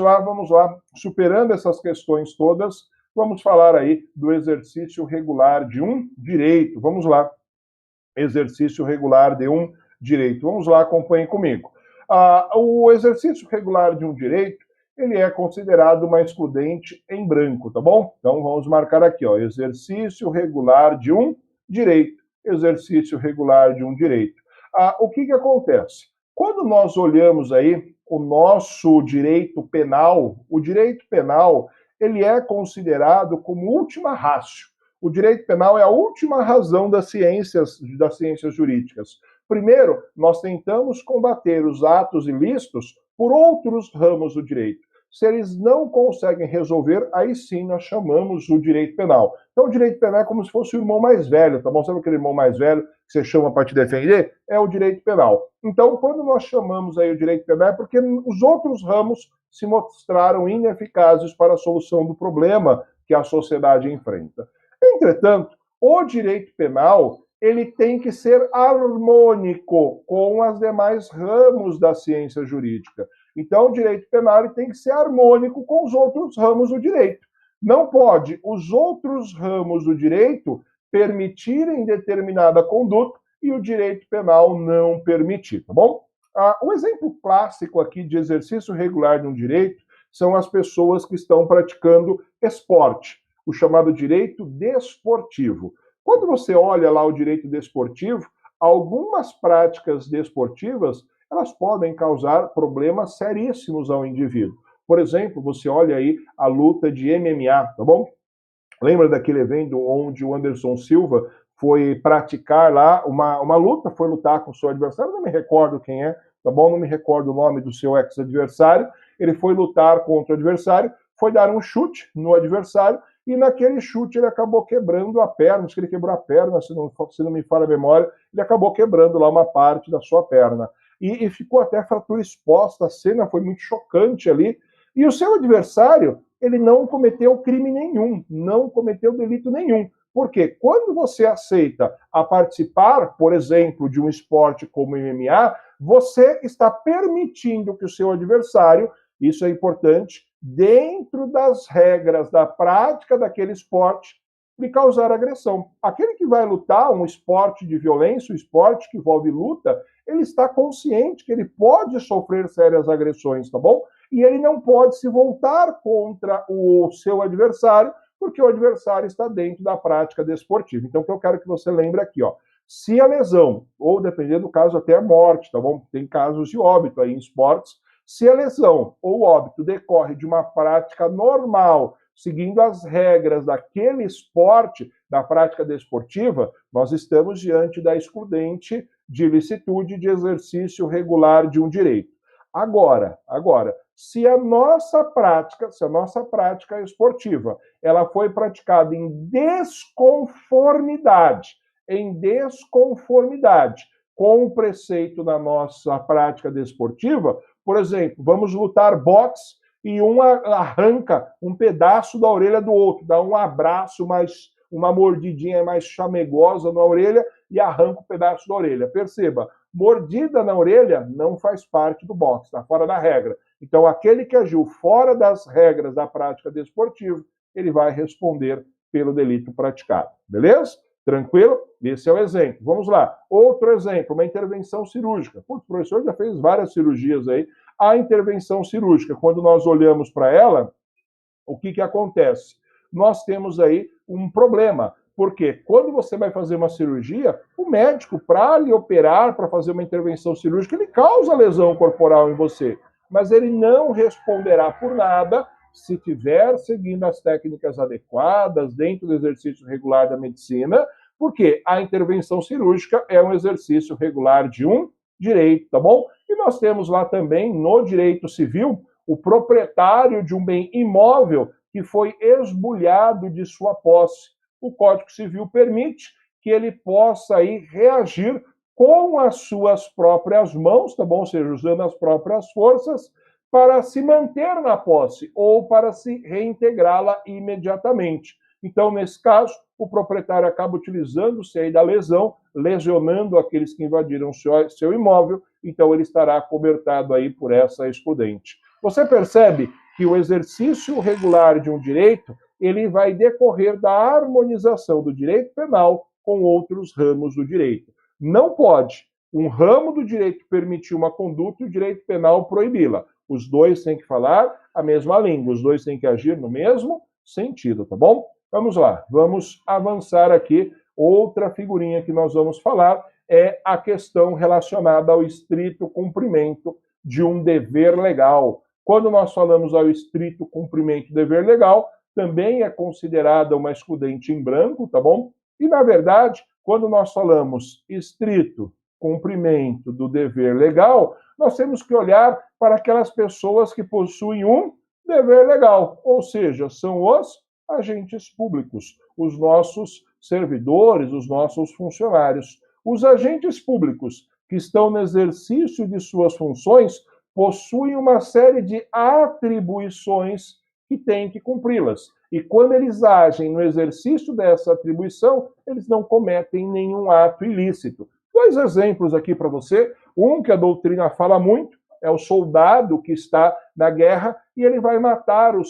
lá. Superando essas questões todas, vamos falar aí do exercício regular de um direito. Vamos lá. Exercício regular de um direito. Vamos lá, acompanhem comigo. O exercício regular de um direito, ele é considerado uma excludente em branco, tá bom? Então vamos marcar aqui, ó, exercício regular de um direito. Exercício regular de um direito. O que acontece? Quando nós olhamos aí o nosso direito penal, o direito penal, ele é considerado como última ratio. O direito penal é a última razão das ciências jurídicas. Primeiro, nós tentamos combater os atos ilícitos por outros ramos do direito. Se eles não conseguem resolver, aí sim nós chamamos o direito penal. Então, o direito penal é como se fosse o irmão mais velho, tá bom? Sabe aquele irmão mais velho que você chama para te defender? É o direito penal. Então, quando nós chamamos aí o direito penal, é porque os outros ramos se mostraram ineficazes para a solução do problema que a sociedade enfrenta. Entretanto, o direito penal, ele tem que ser harmônico com os demais ramos da ciência jurídica. Então, o direito penal ele tem que ser harmônico com os outros ramos do direito. Não pode os outros ramos do direito permitirem determinada conduta e o direito penal não permitir, tá bom? Um exemplo clássico aqui de exercício regular de um direito são as pessoas que estão praticando esporte, o chamado direito desportivo. Quando você olha lá o direito desportivo, algumas práticas desportivas, elas podem causar problemas seríssimos ao indivíduo. Por exemplo, você olha aí a luta de MMA, tá bom? Lembra daquele evento onde o Anderson Silva foi praticar lá uma luta, foi lutar com o seu adversário, não me recordo quem é, tá bom? Não me recordo o nome do seu ex-adversário. Ele foi lutar contra o adversário, foi dar um chute no adversário, e naquele chute ele acabou quebrando a perna, acho que ele quebrou a perna, se não me falha a memória, ele acabou quebrando lá uma parte da sua perna. E ficou até a fratura exposta, a cena foi muito chocante ali. E o seu adversário, ele não cometeu crime nenhum, não cometeu delito nenhum. Porque quando você aceita a participar, por exemplo, de um esporte como o MMA, você está permitindo que o seu adversário, isso é importante, dentro das regras da prática daquele esporte, lhe causar agressão. Aquele que vai lutar um esporte de violência, um esporte que envolve luta, ele está consciente que ele pode sofrer sérias agressões, tá bom? E ele não pode se voltar contra o seu adversário, porque o adversário está dentro da prática desportiva. Então, o que eu quero que você lembre aqui, ó, se a lesão, ou dependendo do caso até a morte, tá bom? Tem casos de óbito aí em esportes, se a lesão ou óbito decorre de uma prática normal, seguindo as regras daquele esporte, da prática desportiva, nós estamos diante da excludente de ilicitude de exercício regular de um direito. Agora, se a nossa prática esportiva, ela foi praticada em desconformidade com o preceito da nossa prática desportiva, por exemplo, vamos lutar boxe e um arranca um pedaço da orelha do outro, dá um abraço, uma mordidinha mais chamegosa na orelha e arranca um pedaço da orelha. Perceba, mordida na orelha não faz parte do boxe, está fora da regra. Então, aquele que agiu fora das regras da prática desportiva, ele vai responder pelo delito praticado. Beleza? Tranquilo? Esse é o exemplo. Vamos lá. Outro exemplo, uma intervenção cirúrgica. Putz, o professor já fez várias cirurgias aí. A intervenção cirúrgica, quando nós olhamos para ela, o que acontece? Nós temos aí um problema. Porque quando você vai fazer uma cirurgia, o médico, para lhe operar, para fazer uma intervenção cirúrgica, ele causa lesão corporal em você. Mas ele não responderá por nada se estiver seguindo as técnicas adequadas, dentro do exercício regular da medicina, porque a intervenção cirúrgica é um exercício regular de um direito, tá bom? E nós temos lá também, no direito civil, o proprietário de um bem imóvel que foi esbulhado de sua posse. O Código Civil permite que ele possa aí reagir com as suas próprias mãos, tá bom? Ou seja, usando as próprias forças, para se manter na posse ou para se reintegrá-la imediatamente. Então, nesse caso, o proprietário acaba utilizando-se aí da lesão, lesionando aqueles que invadiram seu imóvel, então ele estará acobertado aí por essa excludente. Você percebe que o exercício regular de um direito, ele vai decorrer da harmonização do direito penal com outros ramos do direito. Não pode um ramo do direito permitir uma conduta e o direito penal proibi-la. Os dois têm que falar a mesma língua, os dois têm que agir no mesmo sentido, tá bom? Vamos lá, vamos avançar aqui. Outra figurinha que nós vamos falar é a questão relacionada ao estrito cumprimento de um dever legal. Quando nós falamos ao estrito cumprimento do dever legal, também é considerada uma excludente em branco, tá bom? E, na verdade, quando nós falamos estrito cumprimento do dever legal, nós temos que olhar para aquelas pessoas que possuem um dever legal, ou seja, são os agentes públicos, os nossos servidores, os nossos funcionários. Os agentes públicos que estão no exercício de suas funções possuem uma série de atribuições que têm que cumpri-las. E quando eles agem no exercício dessa atribuição, eles não cometem nenhum ato ilícito. Dois exemplos aqui para você. Um que a doutrina fala muito é o soldado que está na guerra e ele vai matar o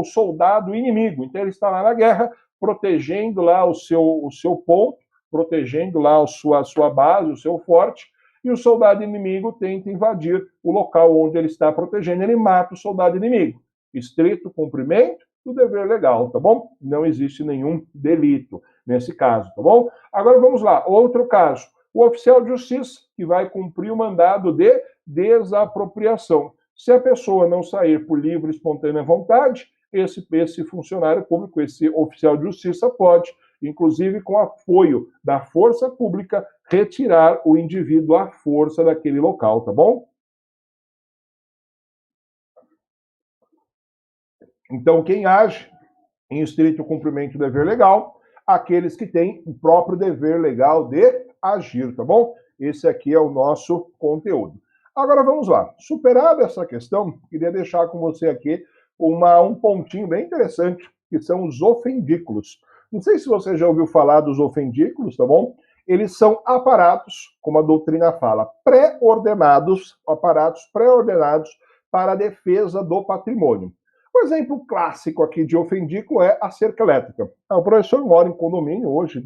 soldado inimigo. Então ele está lá na guerra, protegendo lá o seu ponto, protegendo lá a sua base, o seu forte, e o soldado inimigo tenta invadir o local onde ele está protegendo. Ele mata o soldado inimigo. Estrito cumprimento do dever legal, tá bom? Não existe nenhum delito nesse caso, tá bom? Agora vamos lá, outro caso. O oficial de justiça que vai cumprir o mandado de desapropriação. Se a pessoa não sair por livre e espontânea vontade, esse funcionário público, esse oficial de justiça pode, inclusive com apoio da força pública, retirar o indivíduo à força daquele local, tá bom? Então, quem age em estrito cumprimento do dever legal, aqueles que têm o próprio dever legal de agir, tá bom? Esse aqui é o nosso conteúdo. Agora vamos lá. Superada essa questão, queria deixar com você aqui um pontinho bem interessante, que são os ofendículos. Não sei se você já ouviu falar dos ofendículos, tá bom? Eles são aparatos, como a doutrina fala, aparatos pré-ordenados para a defesa do patrimônio. Um exemplo clássico aqui de ofendículo é a cerca elétrica. O professor mora em condomínio hoje,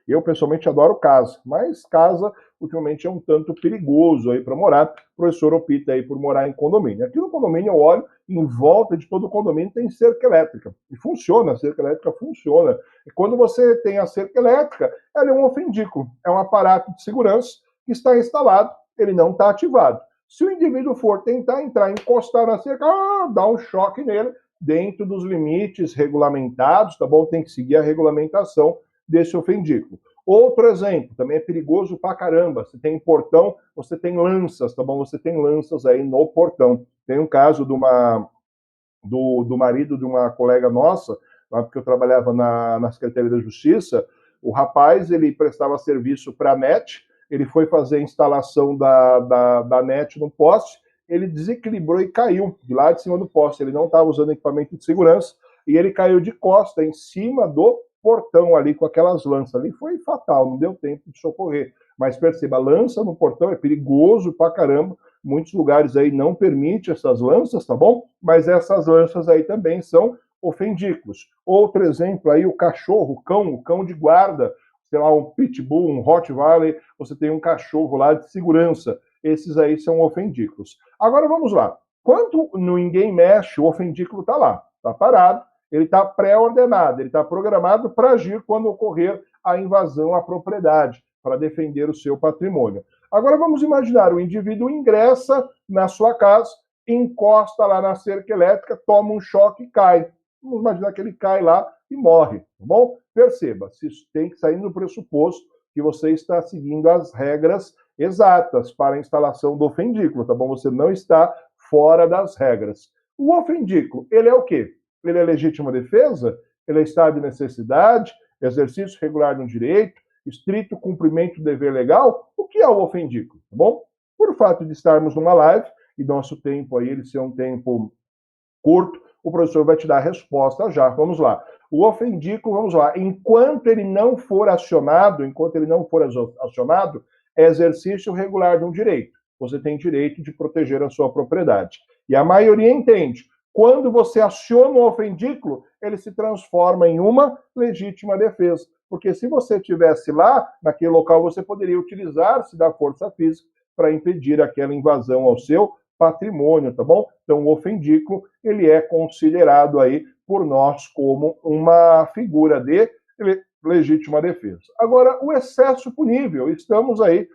eu pessoalmente adoro casa, mas casa ultimamente é um tanto perigoso aí para morar. O professor opta aí por morar em condomínio. Aqui no condomínio eu olho, em volta de todo o condomínio tem cerca elétrica. E funciona, a cerca elétrica funciona. E quando você tem a cerca elétrica, ela é um ofendículo, é um aparato de segurança que está instalado, ele não está ativado. Se o indivíduo for tentar entrar, encostar na cerca, dá um choque nele, dentro dos limites regulamentados, tá bom? Tem que seguir a regulamentação desse ofendículo. Outro exemplo, também é perigoso pra caramba. Você tem portão, você tem lanças, tá bom? Você tem lanças aí no portão. Tem um caso do marido de uma colega nossa, porque eu trabalhava na Secretaria da Justiça. O rapaz, ele prestava serviço para a NET, ele foi fazer a instalação da NET no poste, ele desequilibrou e caiu de lá de cima do poste. Ele não estava usando equipamento de segurança e ele caiu de costa em cima do portão ali com aquelas lanças ali. Foi fatal, não deu tempo de socorrer. Mas perceba, lança no portão é perigoso pra caramba. Muitos lugares aí não permitem essas lanças, tá bom? Mas essas lanças aí também são ofendículos. Outro exemplo aí, o cachorro, o cão de guarda, sei lá, um pitbull, um Rottweiler, você tem um cachorro lá de segurança. Esses aí são ofendículos. Agora vamos lá. Quando ninguém mexe, o ofendículo está lá, está parado, ele está pré-ordenado, ele está programado para agir quando ocorrer a invasão à propriedade, para defender o seu patrimônio. Agora vamos imaginar, o indivíduo ingressa na sua casa, encosta lá na cerca elétrica, toma um choque e cai. Vamos imaginar que ele cai lá e morre, tá bom? Perceba, se tem que sair no pressuposto que você está seguindo as regras exatas para a instalação do ofendículo, tá bom? Você não está fora das regras. O ofendículo, ele é o quê? Ele é legítima defesa? Ele é estado de necessidade? Exercício regular de um direito? Estrito cumprimento do dever legal? O que é o ofendículo, tá bom? Por fato de estarmos numa live, e nosso tempo aí, ele ser um tempo curto, o professor vai te dar a resposta já. Vamos lá. O ofendículo, vamos lá, enquanto ele não for acionado, é exercício regular de um direito. Você tem direito de proteger a sua propriedade. E a maioria entende. Quando você aciona o ofendículo, ele se transforma em uma legítima defesa. Porque se você estivesse lá, naquele local, você poderia utilizar-se da força física para impedir aquela invasão ao seu patrimônio, tá bom? Então, o ofendículo, ele é considerado aí por nós como uma figura de legítima defesa. Agora, o excesso punível, estamos aí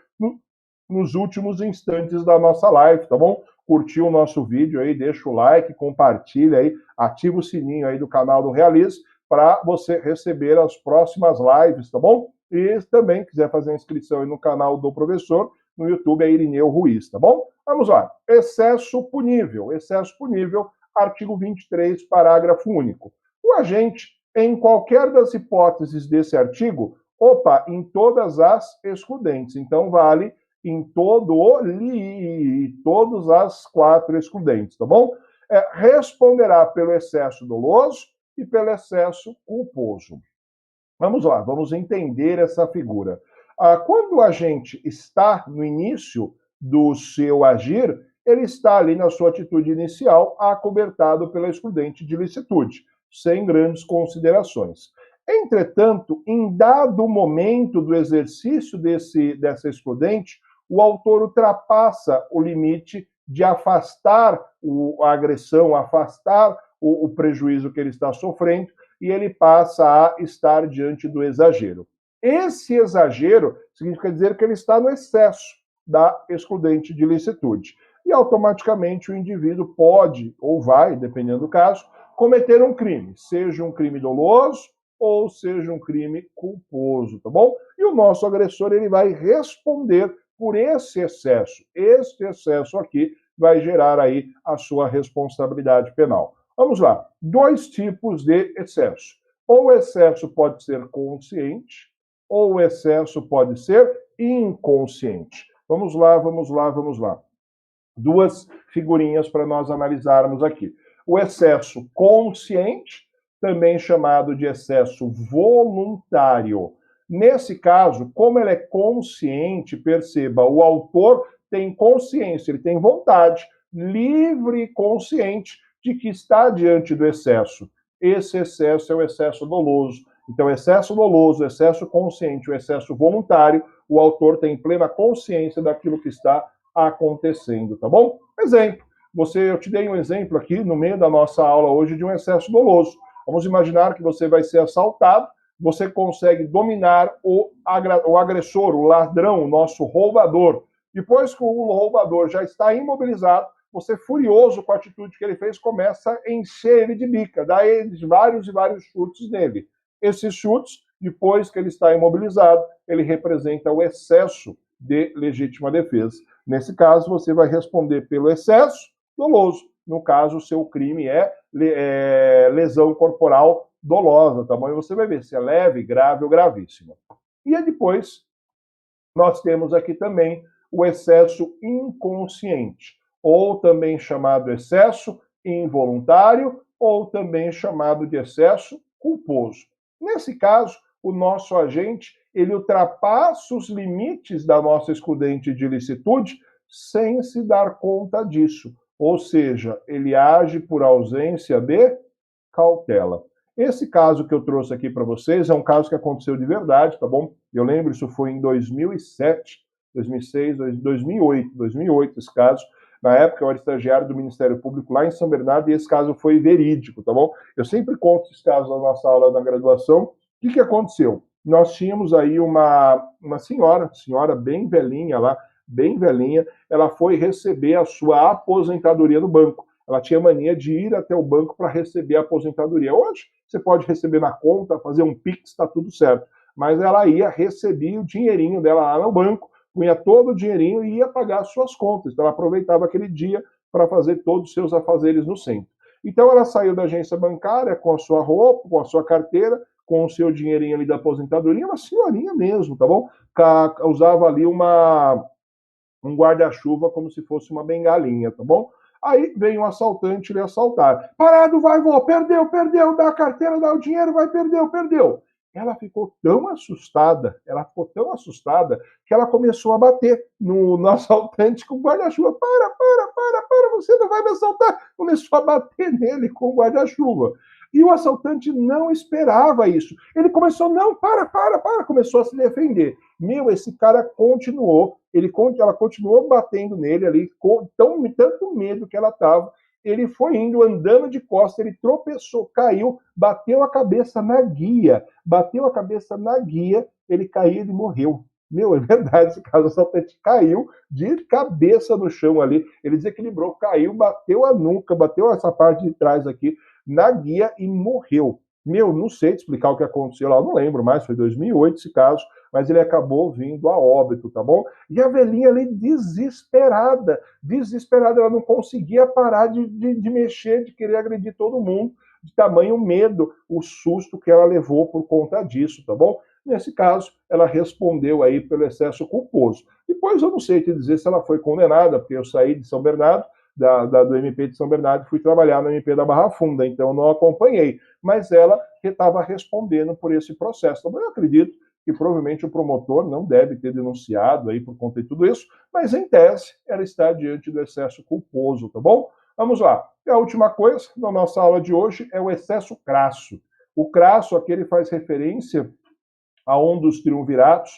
nos últimos instantes da nossa live, tá bom? Curtiu o nosso vídeo aí, deixa o like, compartilha aí, ativa o sininho aí do canal do Realize para você receber as próximas lives, tá bom? E também quiser fazer a inscrição aí no canal do professor, no YouTube é Irineu Ruiz, tá bom? Vamos lá. Excesso punível, artigo 23, parágrafo único. O agente, em qualquer das hipóteses desse artigo, em todas as excludentes. Então, vale em todas as 4 excludentes, tá bom? Responderá pelo excesso doloso e pelo excesso culposo. Vamos lá, vamos entender essa figura. Quando o agente está no início do seu agir, ele está ali na sua atitude inicial, acobertado pela excludente de licitude, sem grandes considerações. Entretanto, em dado momento do exercício dessa excludente, o autor ultrapassa o limite de afastar a agressão, afastar o prejuízo que ele está sofrendo e ele passa a estar diante do exagero. Esse exagero significa dizer que ele está no excesso da excludente de licitude. E automaticamente o indivíduo pode, ou vai, dependendo do caso, cometer um crime, seja um crime doloso ou seja um crime culposo, tá bom? E o nosso agressor ele vai responder por esse excesso. Este excesso aqui vai gerar aí a sua responsabilidade penal. Vamos lá. 2 tipos de excesso. Ou o excesso pode ser consciente, ou o excesso pode ser inconsciente. Vamos lá, vamos lá, vamos lá. 2 figurinhas para nós analisarmos aqui. O excesso consciente, também chamado de excesso voluntário. Nesse caso, como ele é consciente, perceba, o autor tem consciência, ele tem vontade, livre e consciente de que está diante do excesso. Esse excesso é o excesso doloso. Então, excesso doloso, excesso consciente, o excesso voluntário, o autor tem plena consciência daquilo que está acontecendo, tá bom? Exemplo, eu te dei um exemplo aqui no meio da nossa aula hoje de um excesso doloso. Vamos imaginar que você vai ser assaltado, você consegue dominar o agressor, o ladrão, o nosso roubador. Depois que o roubador já está imobilizado, você, furioso com a atitude que ele fez, começa a encher ele de bica, dá ele vários e vários chutes nele. Esses chutes, depois que ele está imobilizado, ele representa o excesso de legítima defesa. Nesse caso, você vai responder pelo excesso doloso. No caso, o seu crime é lesão corporal dolosa, tá bom? E você vai ver se é leve, grave ou gravíssima. E aí depois, nós temos aqui também o excesso inconsciente, ou também chamado excesso involuntário, ou também chamado de excesso culposo. Nesse caso, o nosso agente ele ultrapassa os limites da nossa excludente de licitude sem se dar conta disso. Ou seja, ele age por ausência de cautela. Esse caso que eu trouxe aqui para vocês é um caso que aconteceu de verdade, tá bom? Eu lembro, isso foi em 2007, 2006, 2008 esse caso. Na época eu era estagiário do Ministério Público lá em São Bernardo e esse caso foi verídico, tá bom? Eu sempre conto esse caso na nossa aula da graduação. O que aconteceu? Nós tínhamos aí uma senhora bem velhinha lá, bem velhinha, ela foi receber a sua aposentadoria no banco. Ela tinha mania de ir até o banco para receber a aposentadoria. Hoje, você pode receber na conta, fazer um Pix, está tudo certo. Mas ela ia receber o dinheirinho dela lá no banco, punha todo o dinheirinho e ia pagar as suas contas. Então, ela aproveitava aquele dia para fazer todos os seus afazeres no centro. Então, ela saiu da agência bancária com a sua roupa, com a sua carteira, com o seu dinheirinho ali da aposentadoria, uma senhorinha mesmo, tá bom? Usava ali um guarda-chuva como se fosse uma bengalinha, tá bom? Aí vem um assaltante lhe assaltar. Parado, vai, vó, perdeu, dá a carteira, dá o dinheiro, vai, perdeu. Ela ficou tão assustada, que ela começou a bater no assaltante com o guarda-chuva. Para, você não vai me assaltar. Começou a bater nele com o guarda-chuva. E o assaltante não esperava isso. Ele começou, não, para, começou a se defender. Esse cara continuou, ela continuou batendo nele ali, com tanto medo que ela estava. Ele foi indo, andando de costas, ele tropeçou, caiu, bateu a cabeça na guia, ele caiu e ele morreu. É verdade, esse caso, o assaltante caiu de cabeça no chão ali, ele desequilibrou, caiu, bateu a nuca, bateu essa parte de trás aqui, na guia e morreu. Não sei te explicar o que aconteceu lá, não lembro mais, foi 2008 esse caso, mas ele acabou vindo a óbito, tá bom? E a velhinha ali desesperada, ela não conseguia parar de mexer, de querer agredir todo mundo, de tamanho medo, o susto que ela levou por conta disso, tá bom? Nesse caso, ela respondeu aí pelo excesso culposo. Depois eu não sei te dizer se ela foi condenada, porque eu saí de São Bernardo, do MP de São Bernardo, fui trabalhar no MP da Barra Funda, então não acompanhei, mas ela estava respondendo por esse processo. Então eu acredito que provavelmente o promotor não deve ter denunciado aí por conta de tudo isso, mas em tese ela está diante do excesso culposo, tá bom? Vamos lá. E a última coisa na nossa aula de hoje é o excesso crasso. O crasso aqui ele faz referência a um dos triunviratos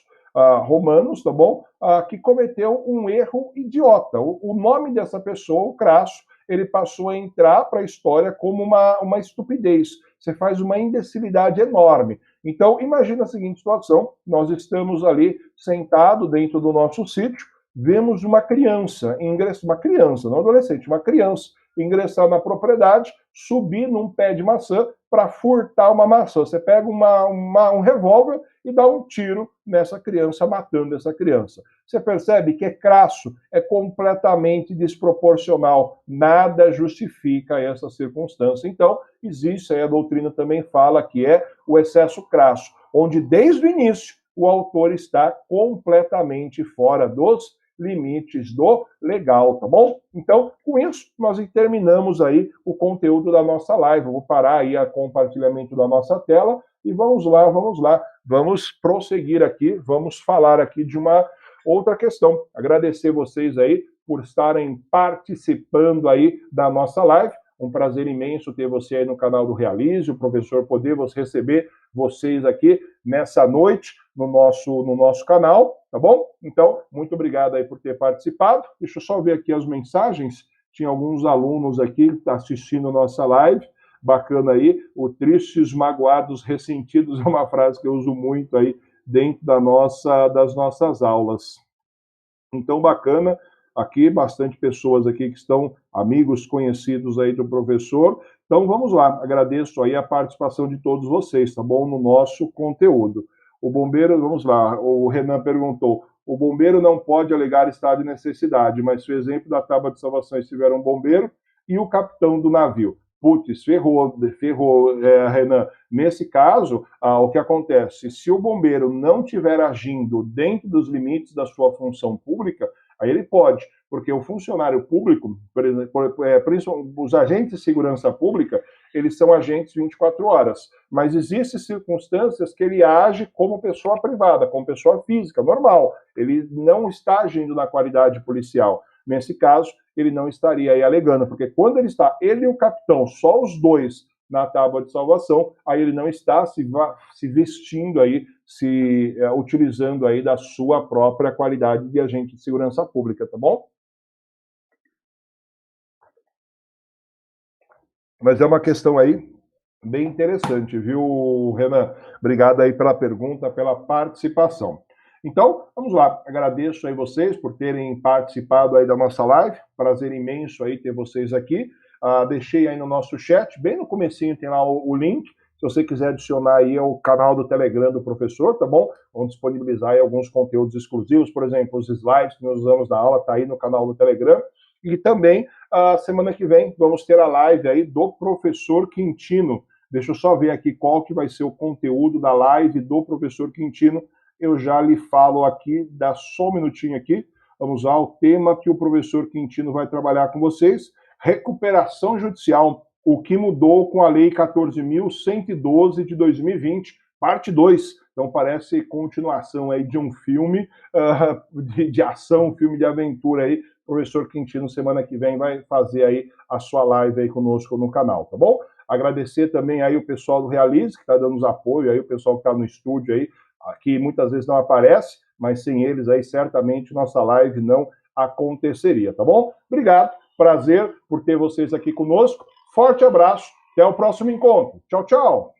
romanos, tá bom? Que cometeu um erro idiota. O nome dessa pessoa, o Crasso, ele passou a entrar para a história como uma estupidez. Você faz uma imbecilidade enorme. Então, imagina a seguinte situação, nós estamos ali sentados dentro do nosso sítio, vemos uma criança, uma criança, não adolescente, uma criança, ingressar na propriedade, subir num pé de maçã para furtar uma maçã. Você pega um revólver e dá um tiro nessa criança, matando essa criança. Você percebe que é crasso, é completamente desproporcional. Nada justifica essa circunstância. Então, existe, aí a doutrina também fala que é o excesso crasso, onde desde o início o autor está completamente fora dos limites do legal, tá bom? Então, com isso, nós terminamos aí o conteúdo da nossa live. Eu vou parar aí o compartilhamento da nossa tela e vamos lá, vamos prosseguir aqui, vamos falar aqui de uma outra questão. Agradecer vocês aí por estarem participando aí da nossa live. Um prazer imenso ter você aí no canal do Realize, o professor poder receber vocês aqui nessa noite no nosso canal, tá bom? Então, muito obrigado aí por ter participado. Deixa eu só ver aqui as mensagens. Tinha alguns alunos aqui assistindo a nossa live. Bacana aí. O tristes, magoados, ressentidos é uma frase que eu uso muito aí dentro das nossas aulas. Então, bacana. Aqui, bastante pessoas aqui que estão amigos, conhecidos aí do professor. Então, vamos lá. Agradeço aí a participação de todos vocês, tá bom? No nosso conteúdo. O bombeiro, vamos lá, o Renan perguntou, o bombeiro não pode alegar estado de necessidade, mas se o exemplo da tábua de salvação estiver um bombeiro e o capitão do navio. Putz, ferrou, Renan. Nesse caso, o que acontece? Se o bombeiro não estiver agindo dentro dos limites da sua função pública, aí ele pode, porque o funcionário público, por exemplo, principalmente os agentes de segurança pública, eles são agentes 24 horas, mas existem circunstâncias que ele age como pessoa privada, como pessoa física, normal. Ele não está agindo na qualidade policial. Nesse caso, ele não estaria aí alegando, porque quando ele está, ele e o capitão, só os dois na tábua de salvação, aí ele não está se vestindo aí, utilizando aí da sua própria qualidade de agente de segurança pública, tá bom? Mas é uma questão aí bem interessante, viu, Renan? Obrigado aí pela pergunta, pela participação. Então, vamos lá. Agradeço aí vocês por terem participado aí da nossa live. Prazer imenso aí ter vocês aqui. Deixei aí no nosso chat, bem no comecinho tem lá o link. Se você quiser adicionar aí ao canal do Telegram do professor, tá bom? Vamos disponibilizar aí alguns conteúdos exclusivos, por exemplo, os slides que nós usamos na aula, tá aí no canal do Telegram. E também, semana que vem, vamos ter a live aí do professor Quintino. Deixa eu só ver aqui qual que vai ser o conteúdo da live do professor Quintino. Eu já lhe falo aqui, dá só um minutinho aqui. Vamos lá, o tema que o professor Quintino vai trabalhar com vocês. Recuperação judicial, o que mudou com a Lei 14.112 de 2020, parte 2. Então parece continuação aí de um filme de ação, um filme de aventura aí. O professor Quintino, semana que vem, vai fazer aí a sua live aí conosco no canal, tá bom? Agradecer também aí o pessoal do Realize, que está dando nos apoio aí, o pessoal que está no estúdio aí, que muitas vezes não aparece, mas sem eles aí, certamente, nossa live não aconteceria, tá bom? Obrigado, prazer por ter vocês aqui conosco. Forte abraço, até o próximo encontro. Tchau, tchau!